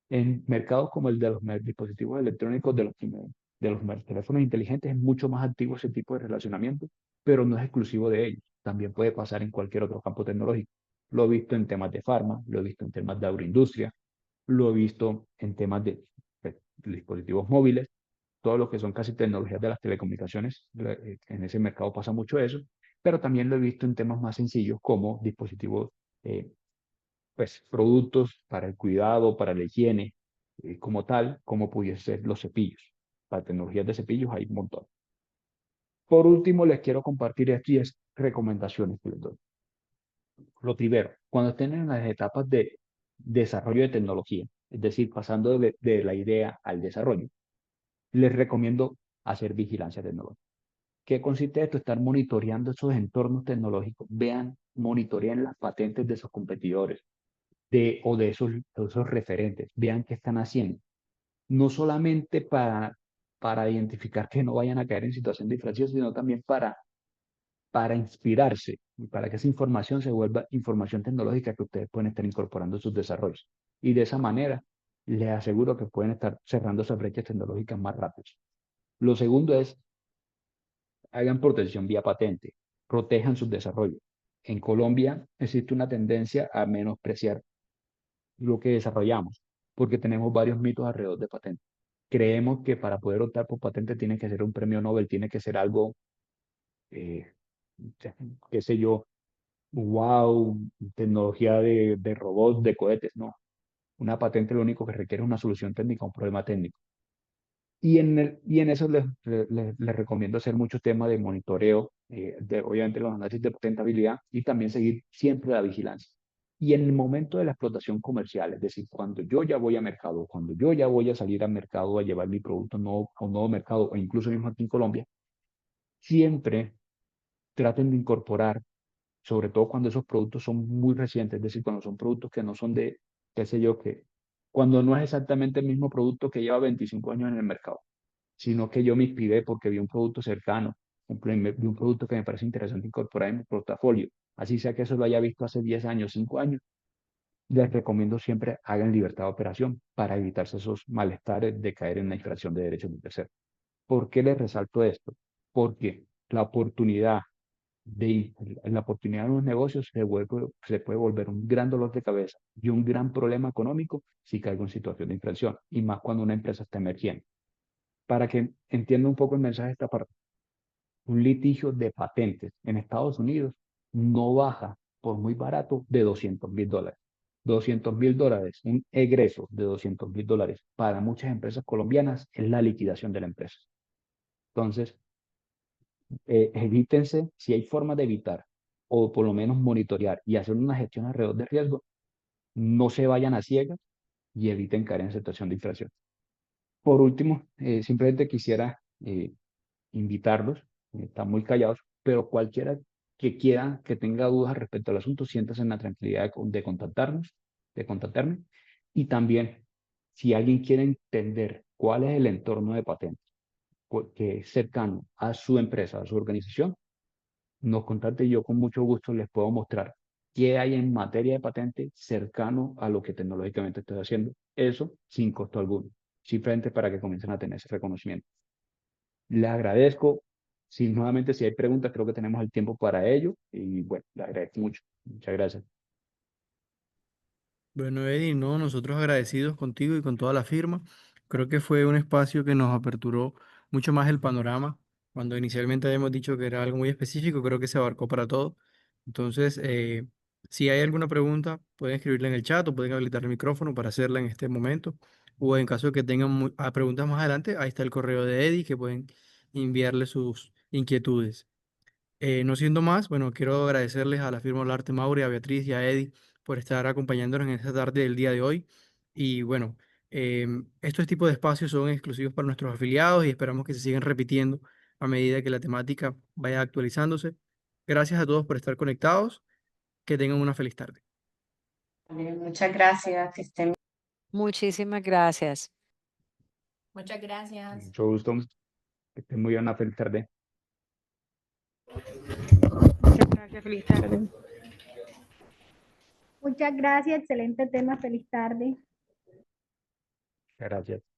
En mercados como el de los dispositivos electrónicos, de los teléfonos inteligentes, es mucho más activo ese tipo de relacionamiento, pero no es exclusivo de ellos. También puede pasar en cualquier otro campo tecnológico. Lo he visto en temas de farma, lo he visto en temas de agroindustria, lo he visto en temas de dispositivos móviles, todo lo que son casi tecnologías de las telecomunicaciones. En ese mercado pasa mucho eso, pero también lo he visto en temas más sencillos como dispositivos, eh, pues productos para el cuidado, para la higiene, como tal, como pudiesen ser los cepillos. Para tecnologías de cepillos hay un montón. Por último, les quiero compartir esto y es recomendaciones que les doy. Lo primero, cuando estén en las etapas de desarrollo de tecnología, es decir, pasando de la idea al desarrollo, les recomiendo hacer vigilancia tecnológica. ¿Qué consiste esto? Estar monitoreando esos entornos tecnológicos. Vean, monitoreen las patentes de esos competidores o de esos referentes. Vean qué están haciendo. No solamente para identificar que no vayan a caer en situación de infracción, sino también para inspirarse y para que esa información se vuelva información tecnológica que ustedes pueden estar incorporando en sus desarrollos. Y de esa manera, les aseguro que pueden estar cerrando esas brechas tecnológicas más rápido. Lo segundo es, hagan protección vía patente, protejan sus desarrollos. En Colombia existe una tendencia a menospreciar lo que desarrollamos, porque tenemos varios mitos alrededor de patente. Creemos que para poder optar por patente tiene que ser un premio Nobel, tiene que ser algo, eh, qué sé yo, wow, tecnología de robots, de cohetes, no. Una patente lo único que requiere es una solución técnica, un problema técnico. Y en eso les recomiendo hacer mucho tema de monitoreo, obviamente los análisis de patentabilidad y también seguir siempre la vigilancia. Y en el momento de la explotación comercial, es decir, cuando yo ya voy a mercado, cuando yo ya voy a salir al mercado a llevar mi producto a un nuevo mercado, o incluso mismo aquí en Colombia, siempre traten de incorporar, sobre todo cuando esos productos son muy recientes, es decir, cuando son productos que no son de, qué sé yo, que cuando no es exactamente el mismo producto que lleva 25 años en el mercado, sino que yo me inspiré porque vi un producto cercano, vi un producto que me parece interesante incorporar en mi portafolio. Así sea que eso lo haya visto hace 10 años, 5 años, les recomiendo siempre hagan libertad de operación para evitarse esos malestares de caer en la infracción de derechos de terceros. ¿Por qué les resalto esto? Porque la oportunidad la oportunidad de los negocios se puede volver un gran dolor de cabeza y un gran problema económico si caigo en situación de infracción, y más cuando una empresa está emergiendo. Para que entienda un poco el mensaje de esta parte, un litigio de patentes en Estados Unidos no baja por muy barato de $200.000. $200.000, un egreso de $200.000 para muchas empresas colombianas es la liquidación de la empresa. Entonces, evítense, si hay formas de evitar o por lo menos monitorear y hacer una gestión alrededor de riesgo, no se vayan a ciegas y eviten caer en situación de infracción. Por último, simplemente quisiera invitarlos, están muy callados, pero cualquiera que quiera, que tenga dudas respecto al asunto, siéntase en la tranquilidad de contactarnos, de contactarme. Y también, si alguien quiere entender cuál es el entorno de patentes que es cercano a su empresa, a su organización, nos contacte y yo con mucho gusto les puedo mostrar qué hay en materia de patente cercano a lo que tecnológicamente estoy haciendo. Eso sin costo alguno, simplemente para que comiencen a tener ese reconocimiento. Les agradezco. Si nuevamente si hay preguntas, creo que tenemos el tiempo para ello. Y bueno, les agradezco mucho. Muchas gracias.
Bueno, Eddie, no, nosotros agradecidos contigo y con toda la firma. Creo que fue un espacio que nos aperturó mucho más el panorama. Cuando inicialmente habíamos dicho que era algo muy específico, creo que se abarcó para todo. Entonces, si hay alguna pregunta, pueden escribirla en el chat o pueden habilitar el micrófono para hacerla en este momento. O en caso de que tengan preguntas más adelante, ahí está el correo de Eddie que pueden enviarle sus inquietudes. No siendo más, bueno, quiero agradecerles a la firma Olarte Mauri, a Beatriz y a Eddie por estar acompañándonos en esta tarde del día de hoy. Y bueno, estos tipos de espacios son exclusivos para nuestros afiliados y esperamos que se sigan repitiendo a medida que la temática vaya actualizándose. Gracias a todos por estar conectados. Que tengan una feliz tarde.
Muchas gracias, que estén.
Muchísimas gracias.
Muchas gracias.
Mucho gusto. Que estén muy bien. Una feliz tarde.
Muchas gracias. Feliz tarde.
Muchas gracias, excelente tema, feliz tarde.
Gracias.